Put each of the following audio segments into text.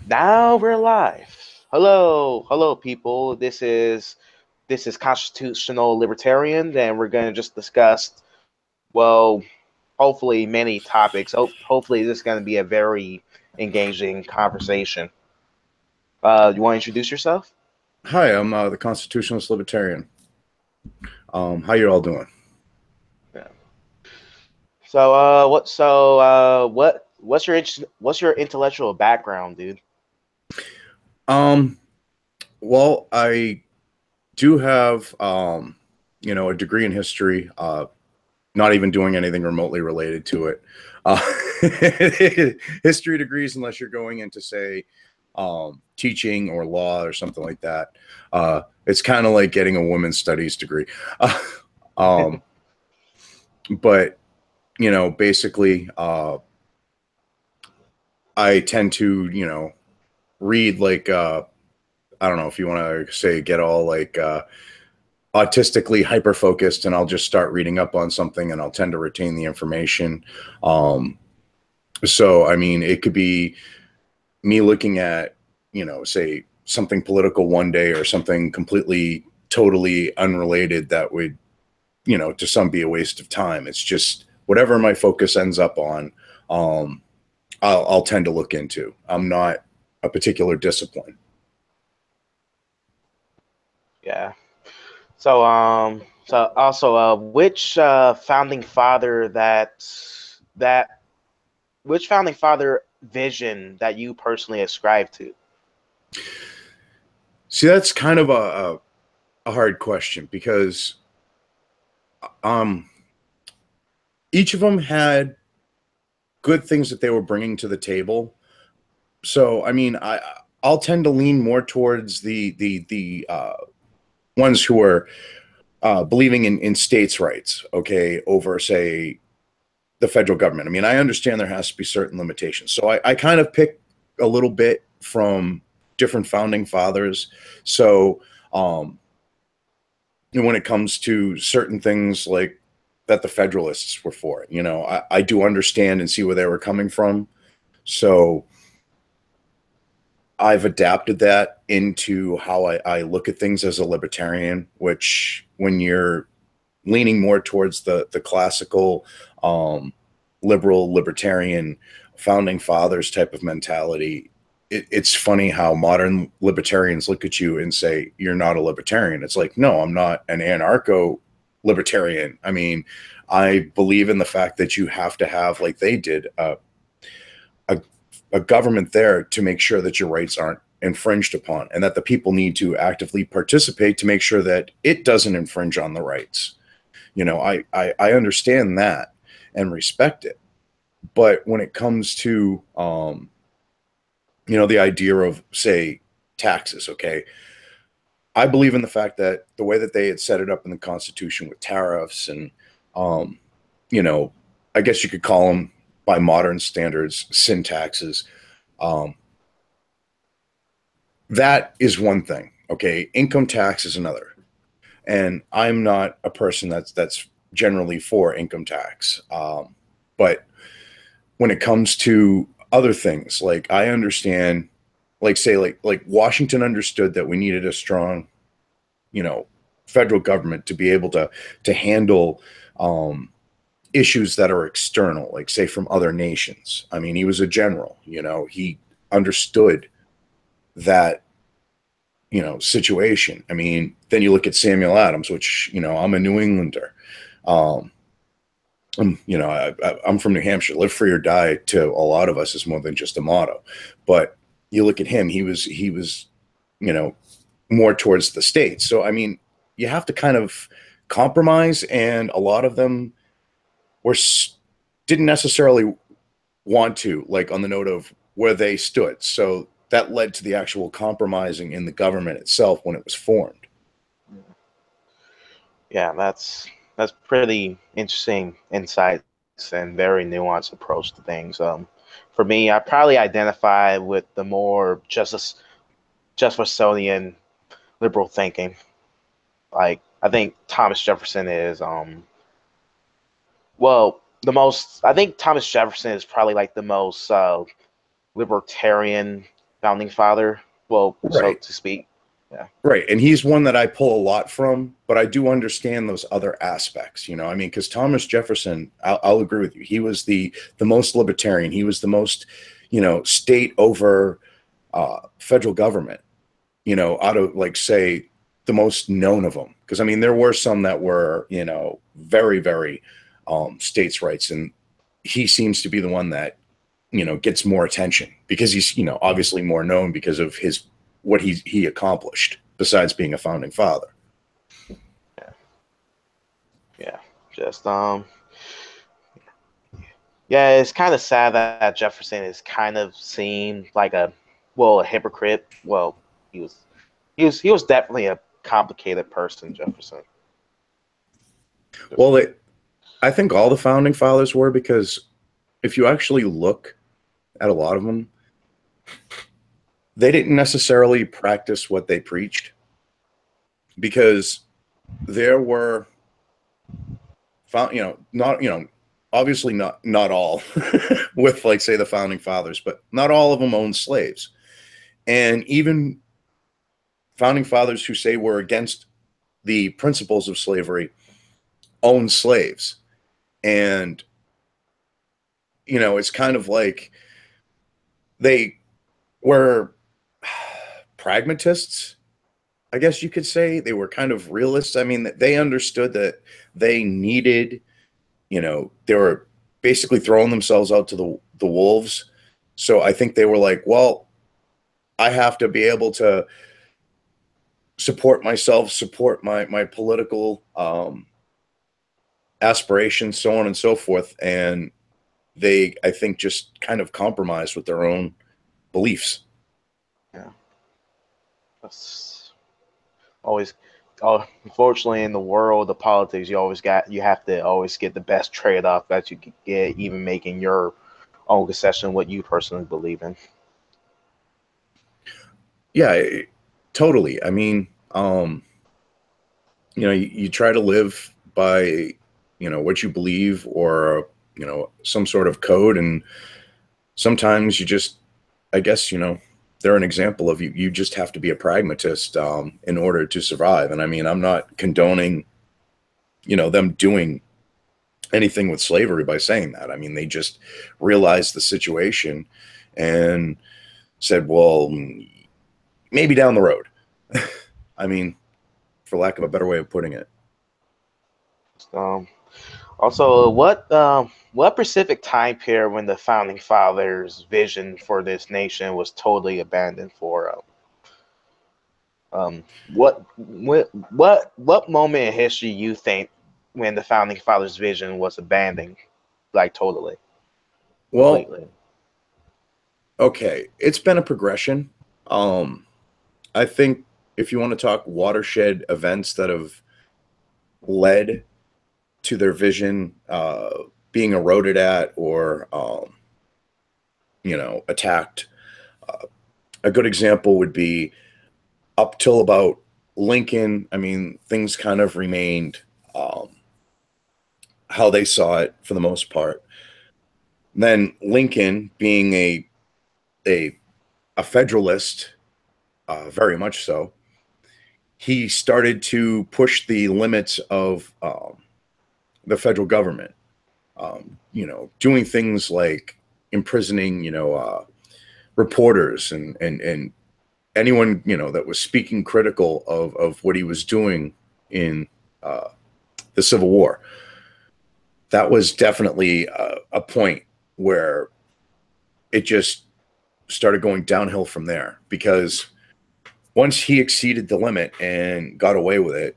Now we're live. Hello, people. This is Constitutional Libertarian, and we're going to just discuss, well, hopefully many topics. Hopefully, this is going to be a very engaging conversation. You want to introduce yourself? Hi, I'm the Constitutionalist Libertarian. How you all doing? Yeah. What's your intellectual background, dude? Um, well, I do have a degree in history. Not even doing anything remotely related to it. Uh, history degrees, unless you're going into say teaching or law or something like that. It's kind of like getting a women's studies degree. Um, but basically, I tend to read like I don't know if you want to say get all like autistically hyper focused, and I'll just start reading up on something and I'll tend to retain the information. Um, so I mean, it could be me looking at say something political one day or something completely totally unrelated that would to some be a waste of time. It's just whatever my focus ends up on. Um, I'll tend to look into. I'm not a particular discipline. Yeah. So also, which founding father that which founding father vision that you personally ascribe to? See, that's kind of a hard question because um, each of them had good things that they were bringing to the table. So, I mean, I'll tend to lean more towards the ones who are believing in states' rights, okay, over say the federal government. I mean, I understand there has to be certain limitations. So I kind of pick a little bit from different founding fathers. So when it comes to certain things like that, the Federalists were for, I do understand and see where they were coming from. So I've adapted that into how I look at things as a libertarian, which when you're leaning more towards the classical liberal libertarian founding fathers type of mentality, it's funny how modern libertarians look at you and say you're not a libertarian. It's like, no, I'm not an anarcho libertarian. I mean, I believe in the fact that you have to have, like they did, a, a government there to make sure that your rights aren't infringed upon, and that the people need to actively participate to make sure that it doesn't infringe on the rights. I understand that and respect it. But when it comes to the idea of say taxes, okay, I believe in the fact that the way that they had set it up in the Constitution with tariffs and um, you know, I guess you could call them by modern standards sin taxes. Um, that is one thing. Okay, income tax is another, and I'm not a person that's generally for income tax. But when it comes to other things, like I understand, like say like Washington understood that we needed a strong, you know, federal government to be able to handle um, issues that are external, like say from other nations. I mean, he was a general. He understood that situation. I mean, then you look at Samuel Adams, which I'm a New Englander. Um, I'm from New Hampshire. Live free or die to a lot of us is more than just a motto. But you look at him; he was you know more towards the states. So I mean, you have to kind of compromise, and a lot of them were didn't necessarily want to, like on the note of where they stood. So that led to the actual compromising in the government itself when it was formed. Yeah, that's pretty interesting insights and very nuanced approach to things. For me, I probably identify with the more Jeffersonian liberal thinking. Like I think Thomas Jefferson is well the most. I think Thomas Jefferson is probably like the most libertarian founding father, well, so Right. to speak. Yeah. Right. And he's one that I pull a lot from, but I do understand those other aspects, I mean, because Thomas Jefferson, I'll agree with you. He was the most libertarian. He was the most, state over federal government, out of, like, say, the most known of them. Because, I mean, there were some that were, very, very states' rights. And he seems to be the one that, gets more attention because he's, obviously more known because of what he accomplished besides being a founding father. Yeah. Yeah. Just yeah, it's kind of sad that Jefferson is kind of seen like a hypocrite. Well, he was definitely a complicated person, Jefferson. Well, I think all the founding fathers were, because if you actually look at a lot of them, they didn't necessarily practice what they preached, because there were found, not, obviously not all with, like, say, the founding fathers, but not all of them owned slaves. And even founding fathers who say we're against the principles of slavery owned slaves. And, it's kind of like they were pragmatists, I guess you could say. They were kind of realists. I mean, they understood that they needed, they were basically throwing themselves out to the wolves. So I think they were like, well, I have to be able to support myself, support my political aspirations, so on and so forth. And they, I think, just kind of compromised with their own beliefs. Yeah. That's always. Oh, unfortunately, in the world of politics, you have to always get the best trade off that you could get, even making your own concession what you personally believe in. Yeah, totally. I mean, you try to live by, what you believe, or, some sort of code. And sometimes you just, I guess, they're an example of you just have to be a pragmatist in order to survive. And I mean, I'm not condoning, them doing anything with slavery by saying that. I mean, they just realized the situation and said, well, maybe down the road. I mean, for lack of a better way of putting it. Um, Also, what specific time period when the founding fathers' vision for this nation was totally abandoned for? What moment in history you think when the founding fathers' vision was abandoned, like totally, Well, completely? okay, it's been a progression. Um, I think if you want to talk watershed events that have led to their vision being eroded at, or attacked, a good example would be up till about Lincoln. I mean, things kind of remained how they saw it for the most part. Then Lincoln, being a a federalist, very much so, he started to push the limits of the federal government. Doing things like imprisoning, reporters, and anyone, that was speaking critical of what he was doing in the Civil War. That was definitely a point where it just started going downhill from there, because once he exceeded the limit and got away with it,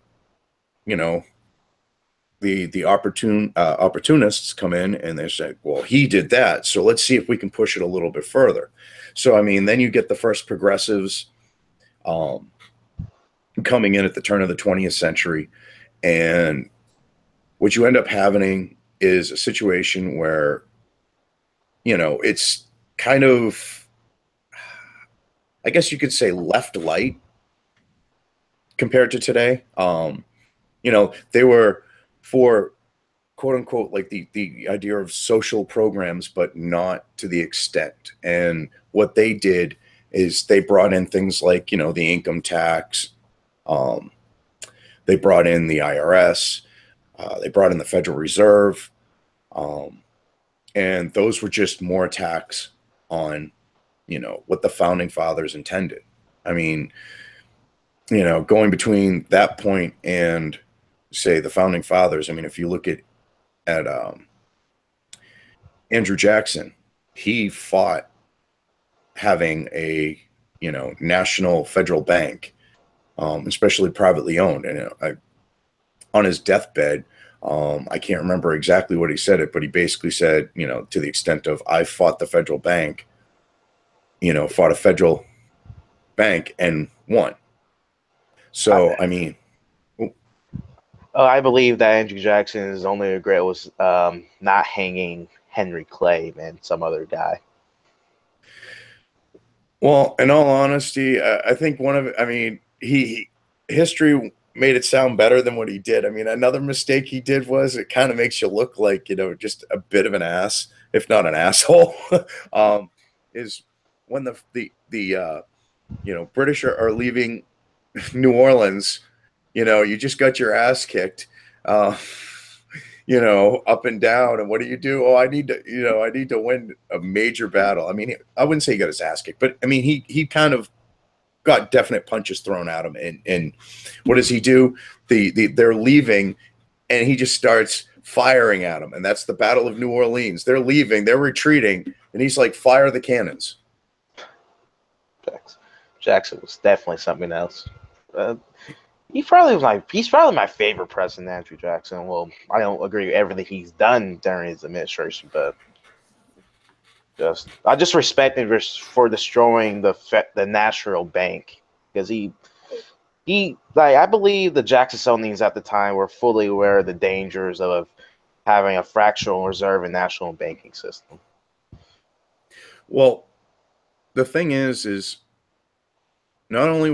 you know, the opportunists come in and they say, well, he did that, so let's see if we can push it a little bit further. So I mean, then you get the first progressives um, coming in at the turn of the 20th century, and what you end up having is a situation where, it's kind of, I guess you could say, left light compared to today. They were for, quote unquote, like the idea of social programs, but not to the extent. And what they did, is they brought in things like, the income tax. Um, they brought in the IRS. They brought in the Federal Reserve. Um, and those were just more attacks on, what the founding fathers intended. I mean, going between that point and say the founding fathers, I mean, if you look at Andrew Jackson, he fought having a national federal bank, especially privately owned. And on his deathbed, I can't remember exactly what he said it, but he basically said, to the extent of, I fought the federal bank, fought a federal bank and won. So, I mean, I believe that Andrew Jackson's only regret was not hanging Henry Clay and some other guy. well, in all honesty, I think I mean, history made it sound better than what he did. I mean, another mistake he did was it kind of makes you look like, just a bit of an ass, if not an asshole, is when the British are leaving New Orleans, you just got your ass kicked, up and down. And what do? Oh, I need to win a major battle. I mean, I wouldn't say he got his ass kicked, but I mean, he kind of got definite punches thrown at him. And what does he do? They're leaving, and he just starts firing at them. And that's the Battle of New Orleans. They're leaving, they're retreating, and he's like, fire the cannons. Jackson was definitely something else. He's probably my favorite president, Andrew Jackson. Well, I don't agree with everything he's done during his administration, but I just respect him for destroying the National Bank, because he I believe the Jacksonians at the time were fully aware of the dangers of having a fractional reserve and national banking system. Well, the thing is not only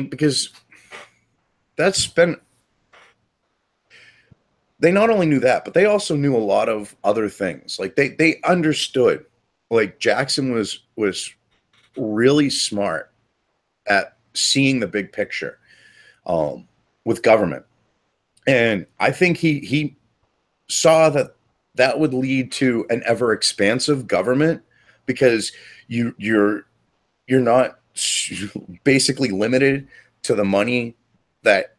because they not only knew that, but they also knew a lot of other things. Like they understood, like Jackson was really smart at seeing the big picture with government. And I think he saw that would lead to an ever expansive government, because you're not basically limited to the money that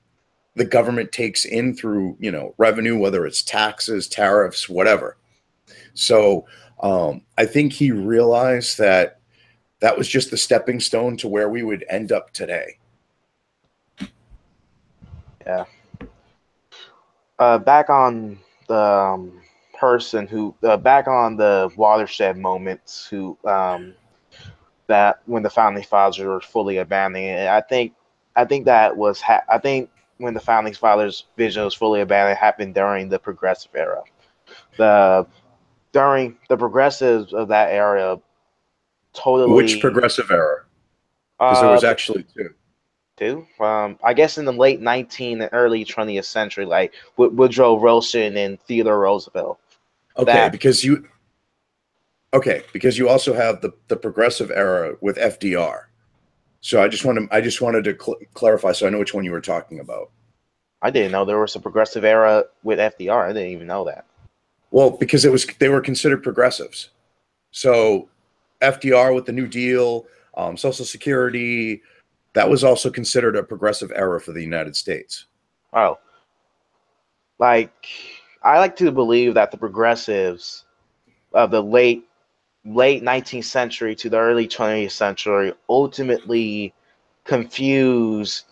the government takes in through, revenue, whether it's taxes, tariffs, whatever. So I think he realized that was just the stepping stone to where we would end up today. Yeah. Back on the person who, back on the watershed moments, who that when the founding fathers were fully abandoning. I think that was I think when the founding fathers' vision was fully abandoned happened during the progressive era. The During the progressives of that era Which totally progressive era? Because there was actually two. I guess in the late 19th and early 20th century, like Woodrow Wilson and Theodore Roosevelt. Okay, because you also have the progressive era with FDR. So I just wanted to clarify, so I know which one you were talking about. I didn't know there was a progressive era with FDR. I didn't even know that. Well, because they were considered progressives. So FDR with the New Deal, Social Security, that was also considered a progressive era for the United States. Oh, like I like to believe that the progressives of the late 19th century to the early 20th century ultimately confused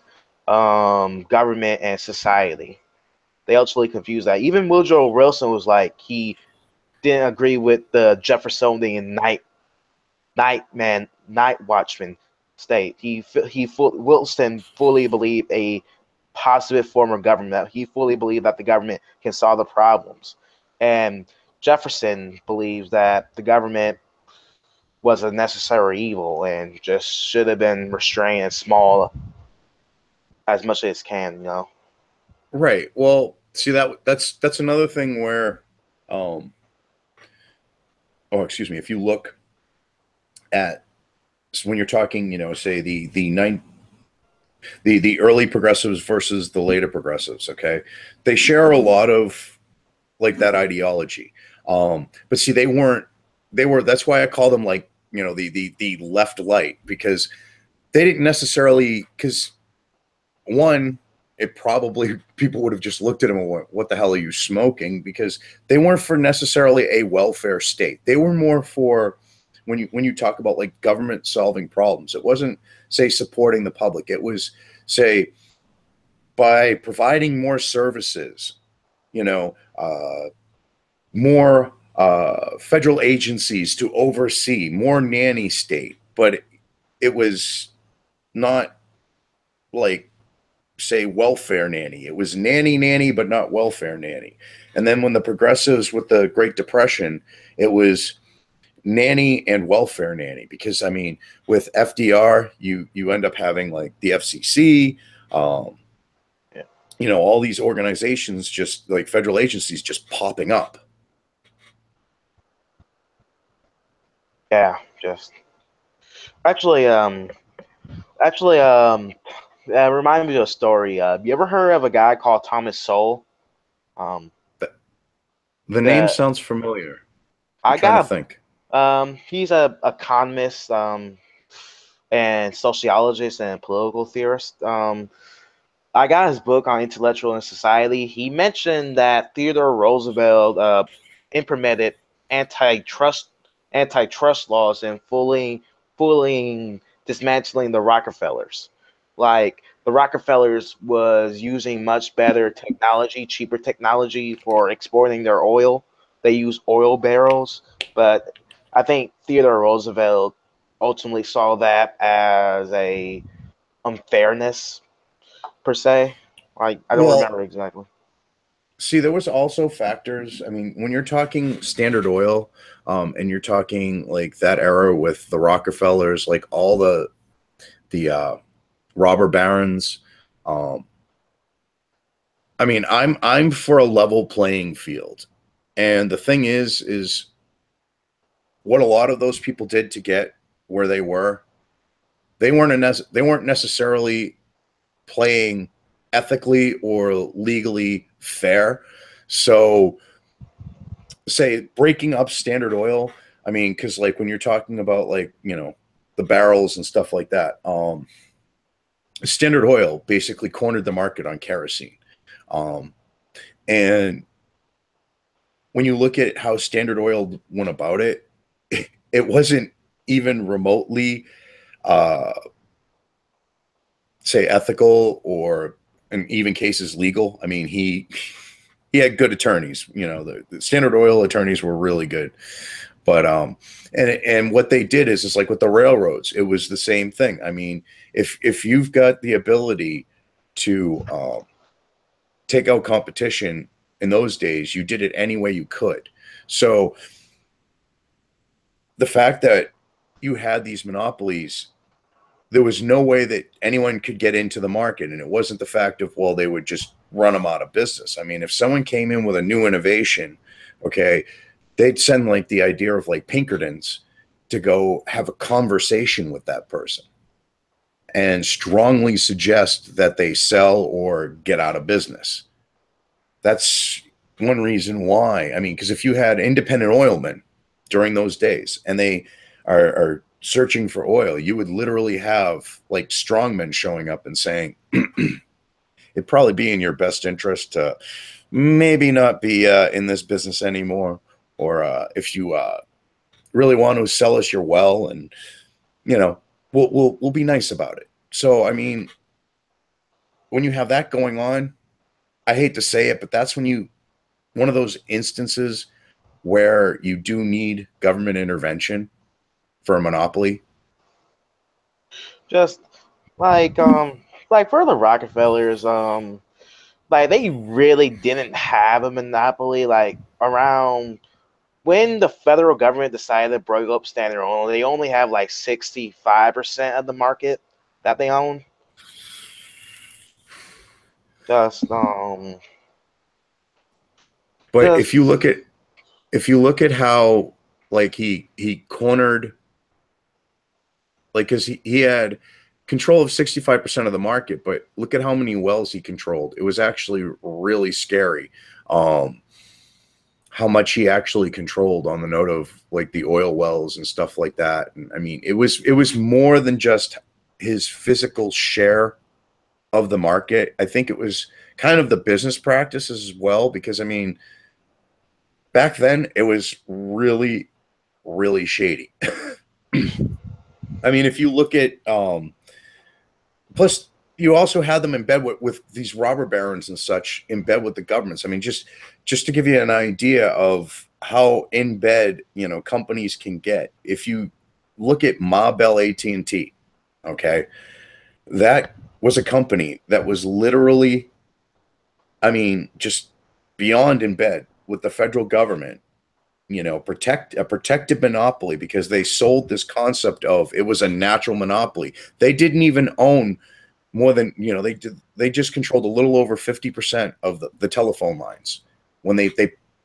government and society. They ultimately confused that. Even Woodrow Wilson was like, he didn't agree with the Jeffersonian night watchman state. Wilson fully believed a positive form of government. He fully believed that the government can solve the problems, and Jefferson believes that the government was a necessary evil and just should have been restrained and small as much as it can, Right. Well, see, that's another thing where, excuse me, if you look at when you're talking, say the early progressives versus the later progressives, okay, they share a lot of like that ideology. But see, they were. That's why I call them like the left light, because they didn't necessarily, because one, it probably people would have just looked at him and went, "What the hell are you smoking?" Because they weren't for necessarily a welfare state. They were more for when you talk about like government solving problems. It wasn't say supporting the public. It was say by providing more services, more federal agencies to oversee, more nanny state. But it was not like say welfare nanny. It was nanny, but not welfare nanny. And then when the progressives with the Great Depression, it was nanny and welfare nanny. Because I mean, with FDR, you end up having like the FCC, Yeah. all these organizations, just like federal agencies, just popping up. Yeah, just actually, actually, remind me of a story. You ever heard of a guy called Thomas Sowell? Um, The name the sounds familiar. I'm I trying to got think. he's a economist and sociologist and political theorist. I got his book on intellectual and society. He mentioned that Theodore Roosevelt implemented antitrust antitrust laws and fully dismantling the Rockefellers. Like the Rockefellers was using much better technology, cheaper technology for exporting their oil. They use oil barrels, but I think Theodore Roosevelt ultimately saw that as a unfairness per se. Like I don't Well, remember exactly. see, there was also factors. I mean, when you're talking Standard Oil, and you're talking like that era with the Rockefellers, like all the robber barons. Um, I mean, I'm for a level playing field, and the thing is what a lot of those people did to get where they were. They weren't necessarily playing ethically or legally fair. So say breaking up Standard Oil. I mean, because like when you're talking about like the barrels and stuff like that, Standard Oil basically cornered the market on kerosene, um, and when you look at how Standard Oil went about it, it wasn't even remotely uh, say ethical or in even cases legal. I mean, he had good attorneys. The Standard Oil attorneys were really good. But and what they did is like with the railroads, it was the same thing. I mean, if you've got the ability to take out competition in those days, you did it any way you could. So the fact that you had these monopolies, there was no way that anyone could get into the market, and it wasn't the fact of, well, they would just run them out of business. I mean, if someone came in with a new innovation, okay, they'd send like the idea of like Pinkertons to go have a conversation with that person and strongly suggest that they sell or get out of business. That's one reason why. I mean, because if you had independent oilmen during those days and they are searching for oil, you would literally have like strongmen showing up and saying, it'd probably be in your best interest to maybe not be in this business anymore. Or if you really want to sell us your well, and we'll be nice about it. So I mean, when you have that going on, I hate to say it, but that's when you one of those instances where you do need government intervention for a monopoly. Just like like for the Rockefellers, like they really didn't have a monopoly. Like around when the federal government decided to break up Standard Oil, they only have like 65% of the market that they own. Just But just if you look at how like he cornered Like, because he had control of 65% of the market, but look at how many wells he controlled. It was actually really scary. Um, how much he actually controlled on the note of like the oil wells and stuff like that. And I mean, it was more than just his physical share of the market. I think it was kind of the business practices as well, because I mean, back then it was really, really shady. I mean, if you look at plus you also had them in bed with these robber barons and such in bed with the governments. I mean, just to give you an idea of how in bed, you know, companies can get. If you look at Ma Bell AT&T, okay, that was a company that was literally, I mean, just beyond in bed with the federal government, you know, protect a protected monopoly, because they sold this concept of it was a natural monopoly. They didn't even own more than, you know, they just controlled a little over 50% of the telephone lines when they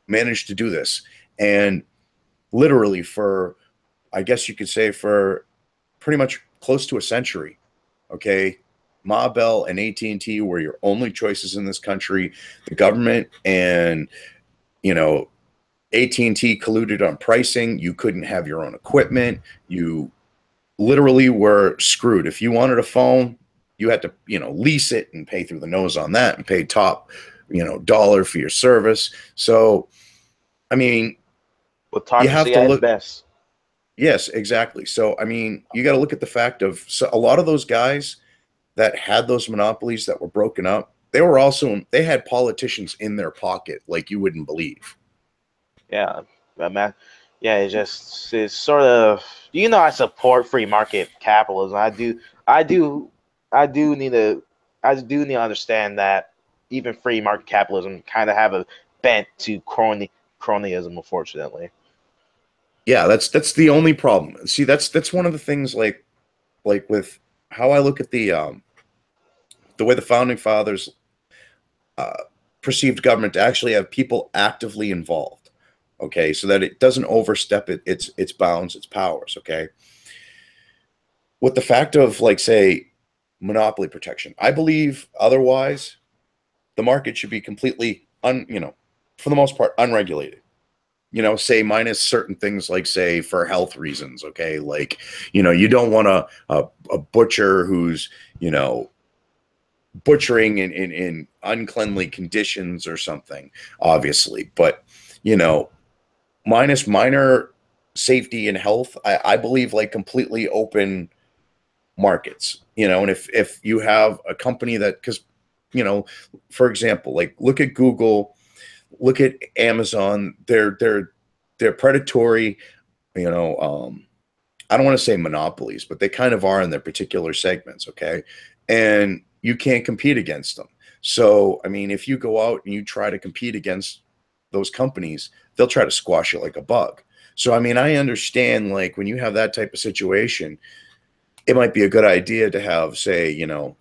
managed to do this. And literally for, I guess you could say, for pretty much close to a century, okay, Ma Bell and AT&T were your only choices in this country. The government and, you know, AT&T colluded on pricing. You couldn't have your own equipment. You literally were screwed. If you wanted a phone, you had to, you know, lease it and pay through the nose on that and pay top, you know, dollar for your service. So, I mean, you have Autocracy to at its look. best. Yes, exactly. So, I mean, you got to look at the fact of, so a lot of those guys that had those monopolies that were broken up, they were also, they had politicians in their pocket like you wouldn't believe. Yeah, but man, yeah, it's sort of, you know, I support free market capitalism. I do, I do need to, I do need to understand that even free market capitalism kind of have a bent to cronyism, unfortunately. Yeah, that's the only problem. See, that's one of the things, like with how I look at the way the founding fathers uh, perceived government to actually have people actively involved. Okay, so that it doesn't overstep its bounds, its powers. Okay, with the fact of, like, say, monopoly protection, I believe otherwise the market should be completely you know, for the most part, unregulated. You know, say minus certain things, like, say, for health reasons. Okay, like, you know, you don't want a butcher who's, you know, butchering in uncleanly conditions or something, obviously. But, you know, minus minor safety and health, I believe, like, completely open markets, you know. And if you have a company that, because, you know, for example, like, look at Google, look at Amazon, they're predatory, you know. I don't want to say monopolies, but they kind of are in their particular segments, okay? And you can't compete against them. So, I mean, if you go out and you try to compete against those companies, they'll try to squash you like a bug. So, I mean, I understand, like, when you have that type of situation, it might be a good idea to have, say, you know,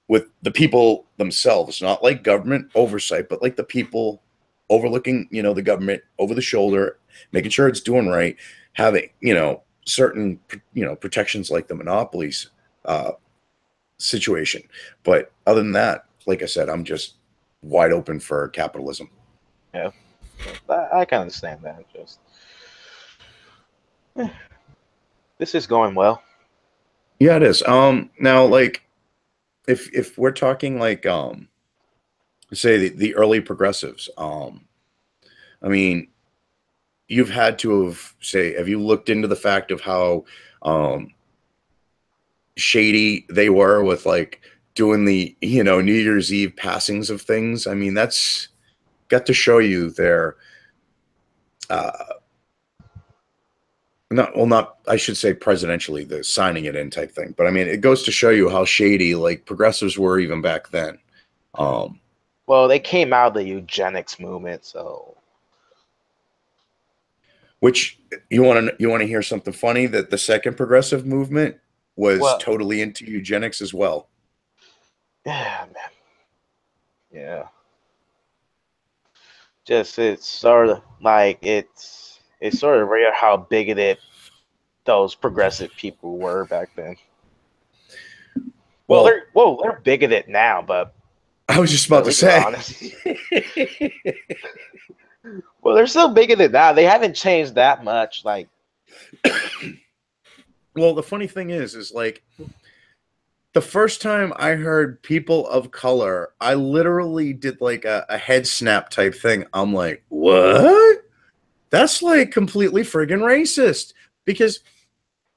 with the people themselves, not like government oversight, but like the people overlooking, you know, the government over the shoulder, making sure it's doing right, having, you know, certain, you know, protections like the monopolies uh, situation. But other than that, like I said, I'm just wide open for capitalism. Yeah, I can understand that. Just this is going well. Yeah, it is. Now, like, if we're talking like, say the early progressives, I mean, you've had to have, say, have you looked into the fact of how um shady they were with, like, doing the, you know, New Year's Eve passings of things? I mean, that's got to show you their uh not, well, not, I should say presidentially, the signing it in type thing. But I mean, it goes to show you how shady, like, progressives were even back then. Um Well, they came out of the eugenics movement, so which, you want to hear something funny, that the second progressive movement was well, totally into eugenics as well. yeah, man, yeah. Just it's sort of like it's sort of rare how bigoted those progressive people were back then. Well, They're bigoted now, but I was just about at to least they're say. honest. Well, they're still bigoted now. They haven't changed that much. Like, Well, the funny thing is like the first time I heard people of color, I literally did like a head snap type thing. I'm like, what? That's like completely friggin' racist because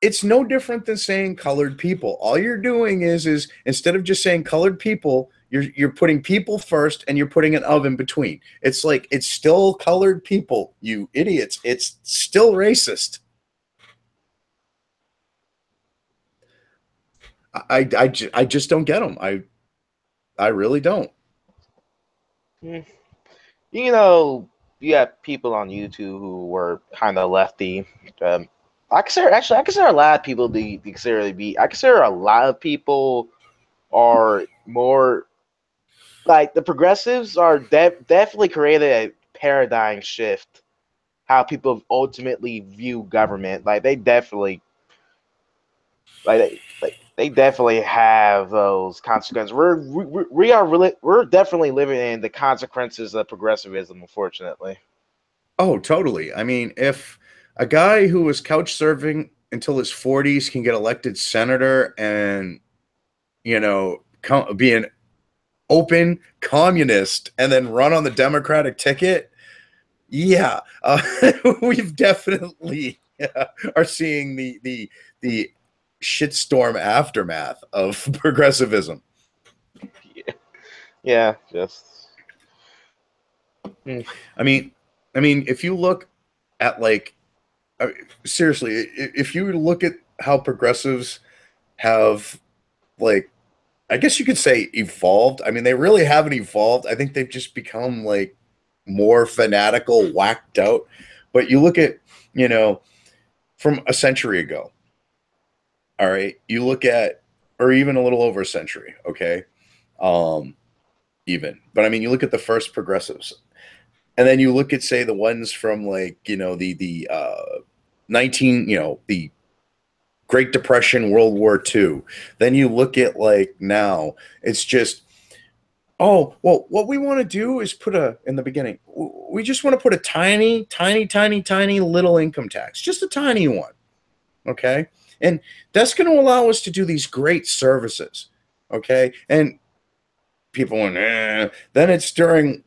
it's no different than saying colored people. All you're doing is instead of just saying colored people, you're putting people first and you're putting an of in between. It's like it's still colored people, you idiots. It's still racist. I just don't get them. I really don't. you know, you have people on YouTube who were kind of lefty. Um, I consider a lot of people to consider to be. I consider a lot of people are more like the progressives are definitely created a paradigm shift how people ultimately view government. Like they definitely they definitely have those consequences. We're definitely living in the consequences of progressivism, unfortunately. Oh, totally. I mean, if a guy who was couch surfing until his 40s can get elected senator and, be an open communist and then run on the Democratic ticket, yeah, we've definitely are seeing the shitstorm aftermath of progressivism. Yeah, yeah, just I mean, if you look at like seriously, if you look at how progressives have like I guess you could say evolved. I mean, they really haven't evolved. I think they've just become like more fanatical, whacked out. But you look at, you know, from a century ago, all right, you look at, or even a little over a century, okay, um, even. But I mean, you look at the first progressives, and then you look at, say, the ones from like, the 19, the Great Depression, World War II. Then you look at like now, it's just, oh, well, what we want to do is in the beginning, we just want to put a tiny, tiny, tiny, tiny little income tax, just a tiny one. Okay. And that's going to allow us to do these great services. Okay. And people went, then it's during,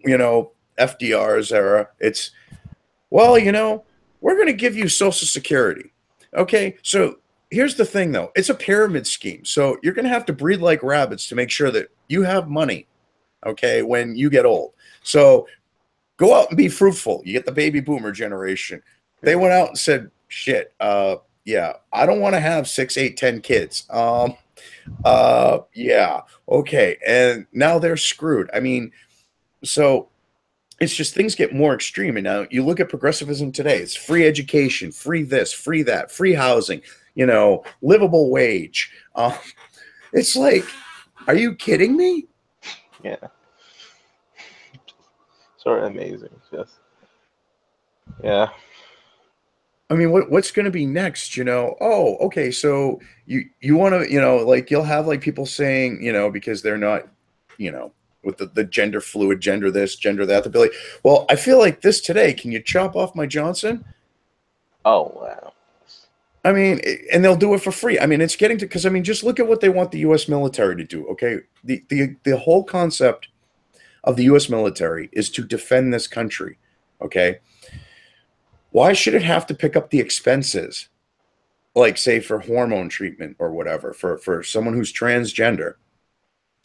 FDR's era. It's, well, we're going to give you Social Security. Okay. So here's the thing, though, it's a pyramid scheme. So you're going to have to breed like rabbits to make sure that you have money, okay, when you get old. So go out and be fruitful. You get the baby boomer generation. They went out and said, shit, yeah, I don't want to have 6, 8, 10 kids. Yeah, okay. And now they're screwed. I mean, so it's just things get more extreme. And now you look at progressivism today, it's free education, free this, free that, free housing, livable wage. It's like, are you kidding me? yeah, sort of amazing. Just yeah. I mean, what's going to be next? Oh, okay. So you want to, like you'll have like people saying, because they're not, you know, with the gender fluid, gender this, gender that. They'll be like, well, I feel like this today. Can you chop off my Johnson? Oh wow. I mean, and they'll do it for free. I mean, it's getting to because I mean, just look at what they want the U.S. military to do. Okay, the whole concept of the U.S. military is to defend this country. Okay, why should it have to pick up the expenses, like say for hormone treatment or whatever, for someone who's transgender?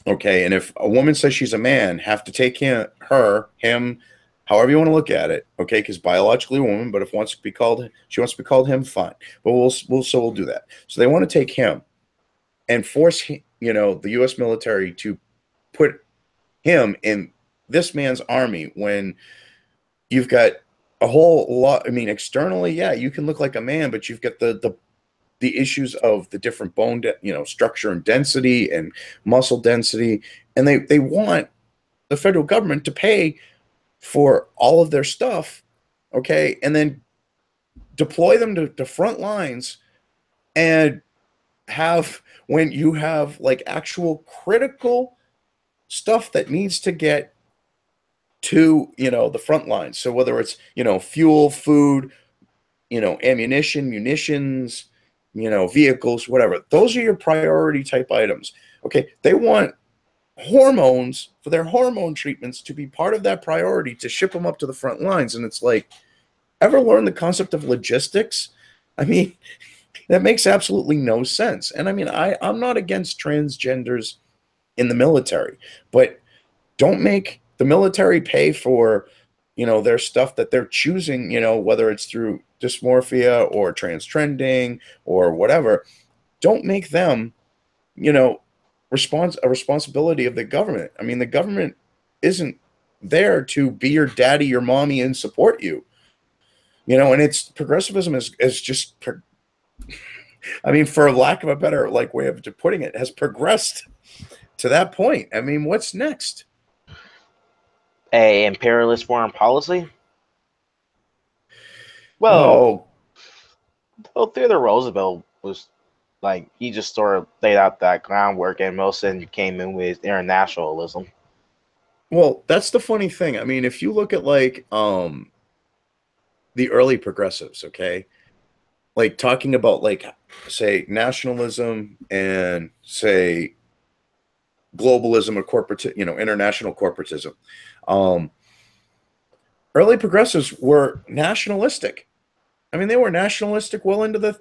Okay, and if a woman says she's a man, have to take him, however you want to look at it. Okay, because biologically a woman, but if she wants to be called him, fine. But we'll do that. So they want to take him and force the U.S. military to put him in this man's army when you've got a whole lot. I mean, externally, yeah, you can look like a man, but you've got the issues of the different bone, structure and density and muscle density, and they want the federal government to pay for all of their stuff, okay, and then deploy them to front lines and have, when you have like actual critical stuff that needs to get to, the front lines. So whether it's, fuel, food, ammunition, munitions, vehicles, whatever, those are your priority type items. Okay. They want hormones for their hormone treatments to be part of that priority to ship them up to the front lines. And it's like, ever learn the concept of logistics? I mean, that makes absolutely no sense. And I mean, I'm not against transgenders in the military, but don't make the military pay for, their stuff that they're choosing, whether it's through dysmorphia or trans-trending or whatever. Don't make them, a responsibility of the government. I mean, the government isn't there to be your daddy, your mommy, and support you. And it's progressivism is just, I mean, for lack of a better way of putting it, has progressed to that point. I mean, what's next? A imperialist foreign policy? Oh, Well, Theodore Roosevelt was like, he just sort of laid out that groundwork, and Wilson came in with internationalism. well, that's the funny thing. I mean, if you look at the early progressives, okay, like talking about say nationalism and say globalism or corporate, international corporatism. Um, Early progressives were nationalistic. I mean, they were nationalistic well into the,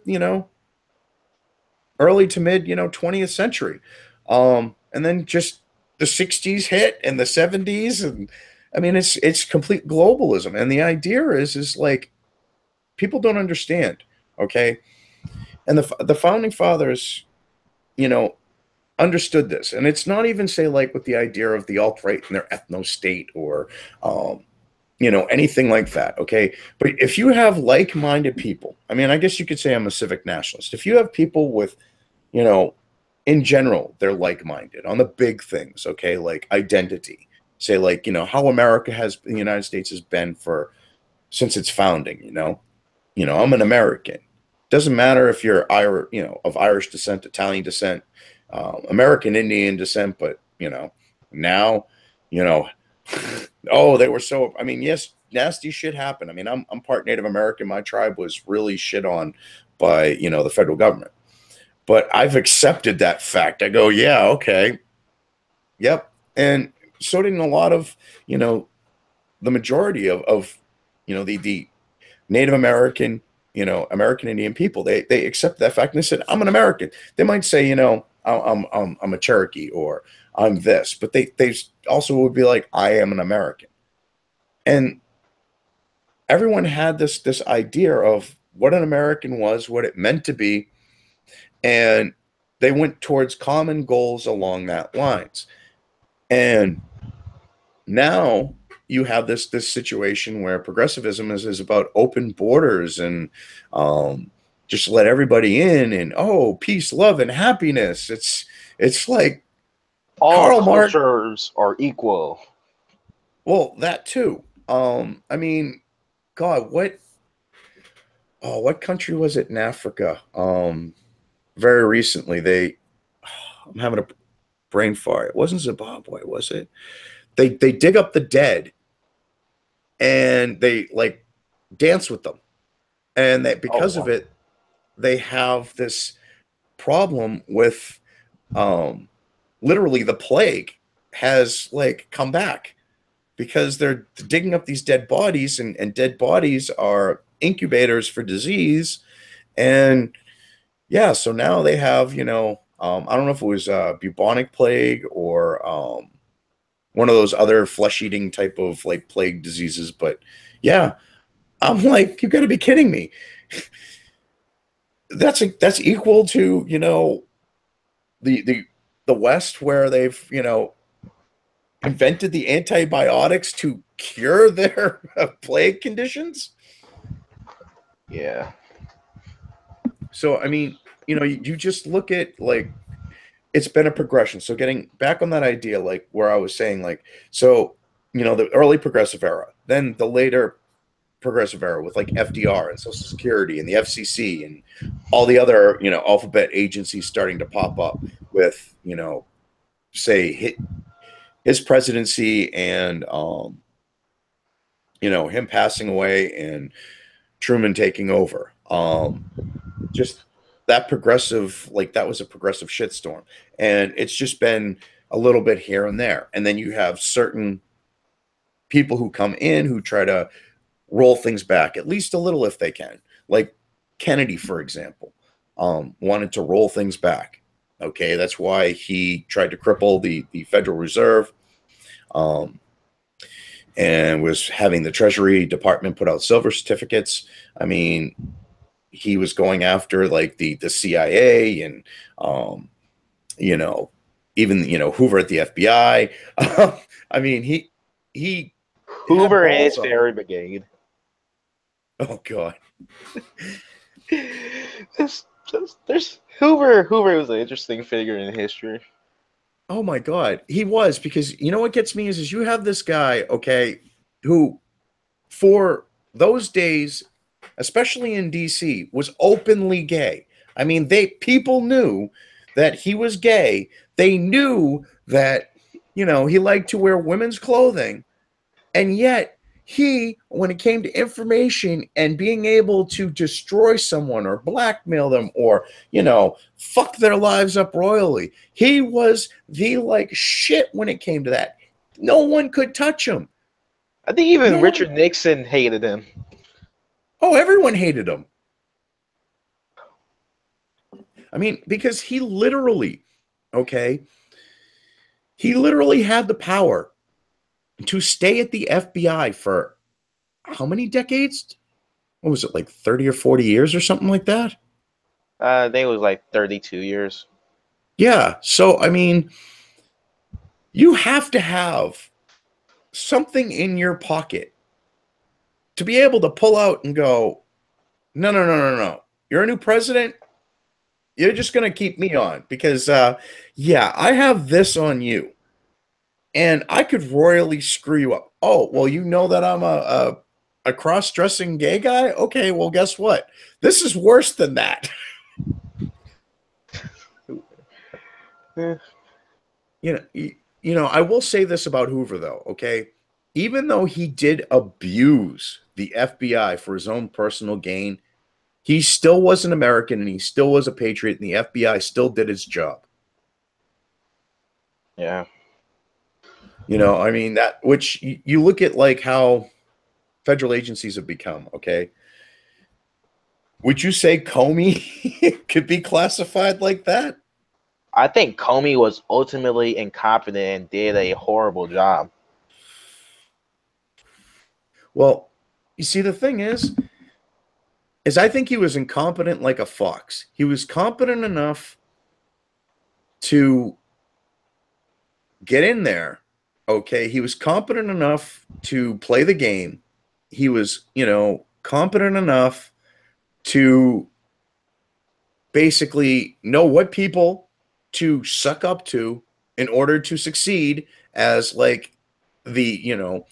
early to mid, 20th century. And then just the 60s hit and the 70s. And I mean, it's complete globalism. And the idea is like, people don't understand. Okay. And the founding fathers, understood this. And it's not even say with the idea of the alt-right and their ethno state or, anything like that. Okay. But if you have like-minded people, I mean, I guess you could say I'm a civic nationalist. If you have people with, in general, they're like-minded on the big things. Okay. Like identity, say how the United States has been since its founding, I'm an American. Doesn't matter if you're of Irish descent, Italian descent, American Indian descent, but now, oh, they were so. I mean, yes, nasty shit happened. I mean, I'm part Native American. My tribe was really shit on by the federal government, but I've accepted that fact. I go, yeah, okay, yep, and so did a lot of the majority of the Native American, American Indian people. They accept that fact and they said, I'm an American. They might say, I'm a Cherokee or I'm this, but they also would be like, I am an American. And everyone had this idea of what an American was, what it meant to be, and they went towards common goals along that lines. And now you have this situation where progressivism is about open borders and just let everybody in and peace, love, and happiness. It's like All Karl Marx. cultures are equal. Well, that too. I mean, God, what country was it in Africa? Very recently, I'm having a brain fart. It wasn't Zimbabwe, was it? They dig up the dead and they dance with them. And that because of it, they have this problem with literally the plague has come back because they're digging up these dead bodies and dead bodies are incubators for disease. And yeah, so now they have, I don't know if it was bubonic plague or one of those other flesh-eating type of plague diseases. But yeah, I'm like, you got to be kidding me. That's equal to the West, where they've invented the antibiotics to cure their plague conditions. Yeah. So I mean, you just look at it's been a progression. So getting back on that idea, where I was saying so the early progressive era, then the later progressive era with like FDR and Social Security and the FCC and all the other, you know, alphabet agencies starting to pop up with, you know, say his presidency and, you know, him passing away and Truman taking over. Just that progressive, like that was a progressive shitstorm. And it's just been a little bit here and there. And then you have certain people who come in who try to roll things back at least a little if they can. Like Kennedy, for example, wanted to roll things back. Okay, that's why he tried to cripple the Federal Reserve, and was having the Treasury Department put out silver certificates. I mean, he was going after like the CIA and you know, even, you know, Hoover at the FBI. I mean, he Hoover and his fairy brigade. Oh God. there's Hoover was an interesting figure in history. Oh my God, he was, because you know what gets me is you have this guy, okay, who for those days, especially in DC, was openly gay. I mean, people knew that he was gay. They knew that, you know, he liked to wear women's clothing, and yet he, when it came to information and being able to destroy someone or blackmail them or, you know, fuck their lives up royally, he was the like shit when it came to that. No one could touch him. I think even Richard Nixon hated him. Oh, everyone hated him. I mean, because he literally had the power to stay at the FBI for how many decades? What was it, like 30 or 40 years or something like that? I think it was like 32 years. Yeah. So, I mean, you have to have something in your pocket to be able to pull out and go, no. You're a new president. You're just going to keep me on because, yeah, I have this on you. And I could royally screw you up. Oh, well, you know that I'm a cross-dressing gay guy? Okay, well, guess what? This is worse than that. You know, I will say this about Hoover, though, okay? Even though he did abuse the FBI for his own personal gain, he still was an American and he still was a patriot, and the FBI still did its job. Yeah. You know, I mean, that, which you look at like how federal agencies have become, okay? Would you say Comey could be classified like that? I think Comey was ultimately incompetent and did a horrible job. Well, you see, the thing is I think he was incompetent like a fox. He was competent enough to get in there. Okay, he was competent enough to play the game. He was, you know, competent enough to basically know what people to suck up to in order to succeed as like the, you know,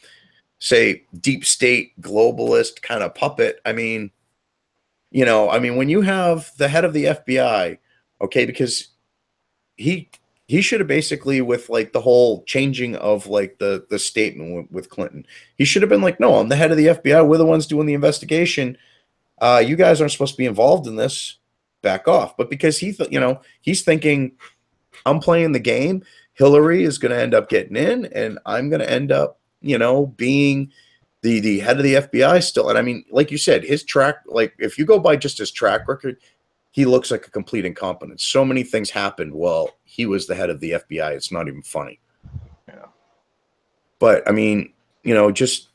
say deep state globalist kind of puppet. I mean, you know, I mean, when you have the head of the FBI, okay, because he should have basically, with like the whole changing of like the statement with Clinton, he should have been like, no, I'm the head of the FBI. We're the ones doing the investigation. You guys aren't supposed to be involved in this. Back off. But because you know, he's thinking, I'm playing the game. Hillary is going to end up getting in, and I'm going to end up, you know, being the head of the FBI still. And I mean, like you said, his track, like if you go by just his track record, he looks like a complete incompetence. So many things happened while he was the head of the FBI. It's not even funny. Yeah. But I mean, you know, just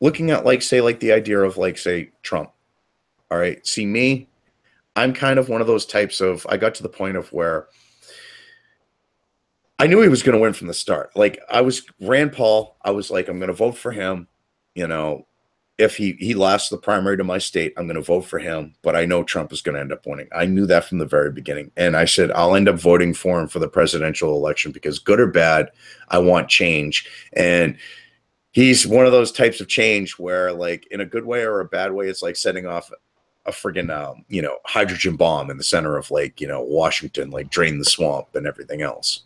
looking at like, say, like the idea of like, say, Trump. All right. See me, I'm kind of one of those types of, I got to the point of where I knew he was going to win from the start. Like I was Rand Paul. I was like, I'm going to vote for him. You know, if he lost the primary to my state, I'm going to vote for him. But I know Trump is going to end up winning. I knew that from the very beginning. And I said, I'll end up voting for him for the presidential election because good or bad, I want change. And he's one of those types of change where, like, in a good way or a bad way, it's like setting off a friggin' hydrogen bomb in the center of, like, Washington, like drain the swamp and everything else.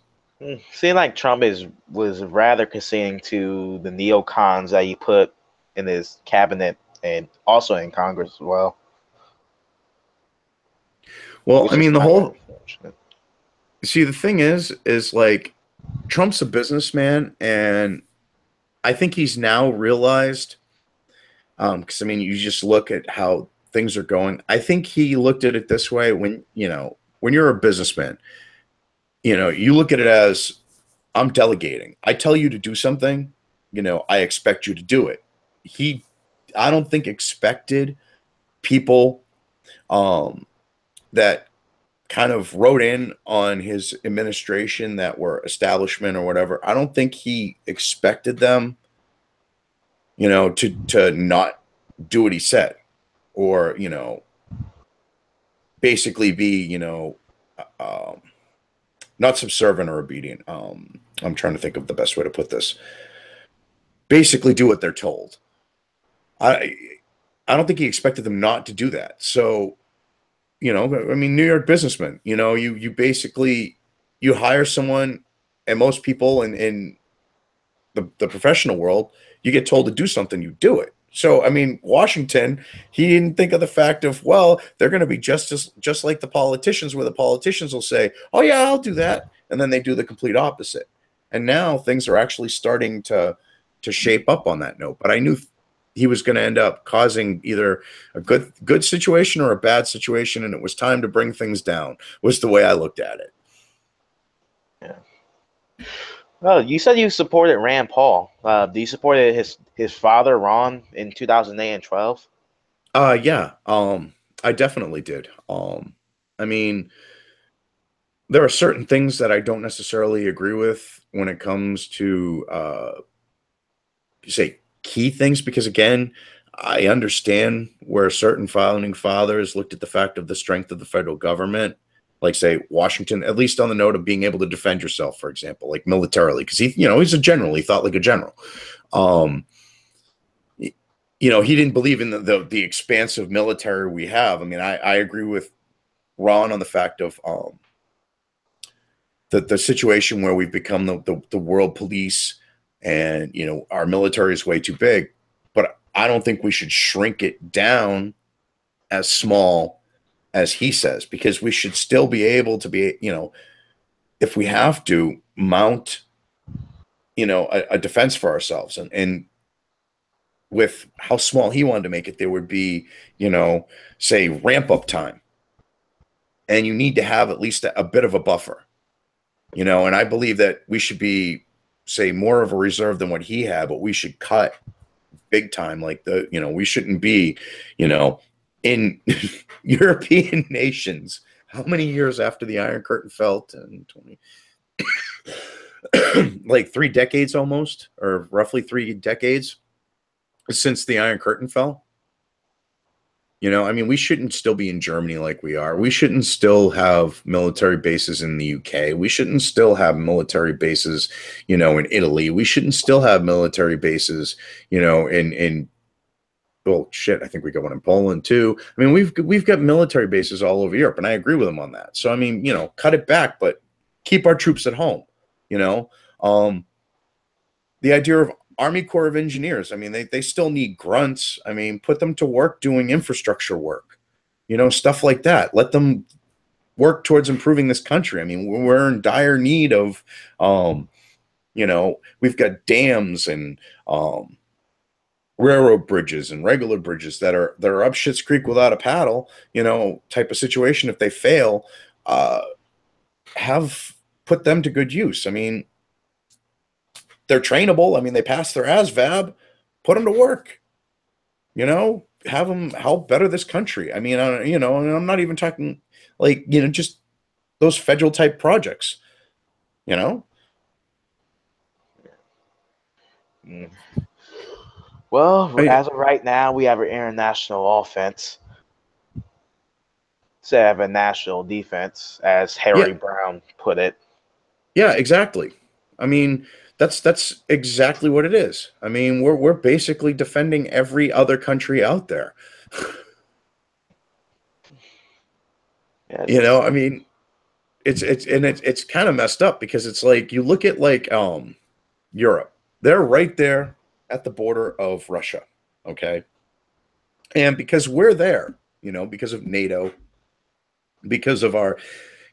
Seeing like Trump was rather conceding to the neocons that he put in his cabinet and also in Congress as well, Well, I which is mean, the kind of whole unfortunate. see the thing is like Trump's a businessman, and I think he's now realized, because I mean, you just look at how things are going. I think he looked at it this way: when you're a businessman, you look at it as, I'm delegating. I tell you to do something, I expect you to do it. He, I don't think, expected people that kind of wrote in on his administration that were establishment or whatever. I don't think he expected them, to not do what he said, or basically be, um, not subservient or obedient. I'm trying to think of the best way to put this. Basically, do what they're told. I I don't think he expected them not to do that. So, I mean, New York businessmen, you basically, you hire someone, and most people in the professional world, you get told to do something, you do it. So, I mean, Washington, he didn't think of the fact of, well, they're going to be just like the politicians, where the politicians will say, "Oh yeah, I'll do that," and then they do the complete opposite. And now things are actually starting to shape up on that note. But I knew he was going to end up causing either a good situation or a bad situation, and it was time to bring things down. Was the way I looked at it. Yeah. Well, you said you supported Rand Paul. Do you support his father Ron in 2008 and 12? Yeah, I definitely did. I mean, there are certain things that I don't necessarily agree with when it comes to, say, key things, because again, I understand where certain founding fathers looked at the fact of the strength of the federal government, like, say, Washington, at least on the note of being able to defend yourself, for example, like militarily, because he's a general, he thought like a general. Um, he didn't believe in the expansive military we have. I mean, I agree with Ron on the fact of, the situation where we've become the world police, and our military is way too big. But I don't think we should shrink it down as small as he says, because we should still be able to be, if we have to mount, a defense for ourselves. And with how small he wanted to make it, there would be, say, ramp up time, and you need to have at least a bit of a buffer. And I believe that we should be, say, more of a reserve than what he had, but we should cut big time. Like, we shouldn't be, in European nations. How many years after the Iron Curtain fell? 10, 20, like 3 decades almost, or roughly 3 decades since the Iron Curtain fell. I mean, we shouldn't still be in Germany like we are. We shouldn't still have military bases in the UK. We shouldn't still have military bases, in Italy. We shouldn't still have military bases, in well, shit, I think we got one in Poland too. I mean, we've got military bases all over Europe, and I agree with him on that. So I mean, cut it back, but keep our troops at home. You know, um, the idea of Army Corps of Engineers. I mean, they still need grunts. I mean, put them to work doing infrastructure work, stuff like that. Let them work towards improving this country. I mean, we're in dire need of, we've got dams and railroad bridges and regular bridges that are up Shit's Creek without a paddle, type of situation. If they fail, have put them to good use. I mean, they're trainable. I mean, they pass their ASVAB, put them to work, have them help better this country. I mean, and I'm not even talking like, just those federal type projects, you know? Mm. Well, I, as of right now, we have an international offense. To have a national defense, as yeah, Harry Brown put it. yeah, exactly. I mean, that's exactly what it is. I mean, we're basically defending every other country out there. Yeah, You just know, I mean, it's kind of messed up because it's like you look at like Europe. They're right there at the border of Russia, okay? And because we're there, you know, because of NATO, because of our,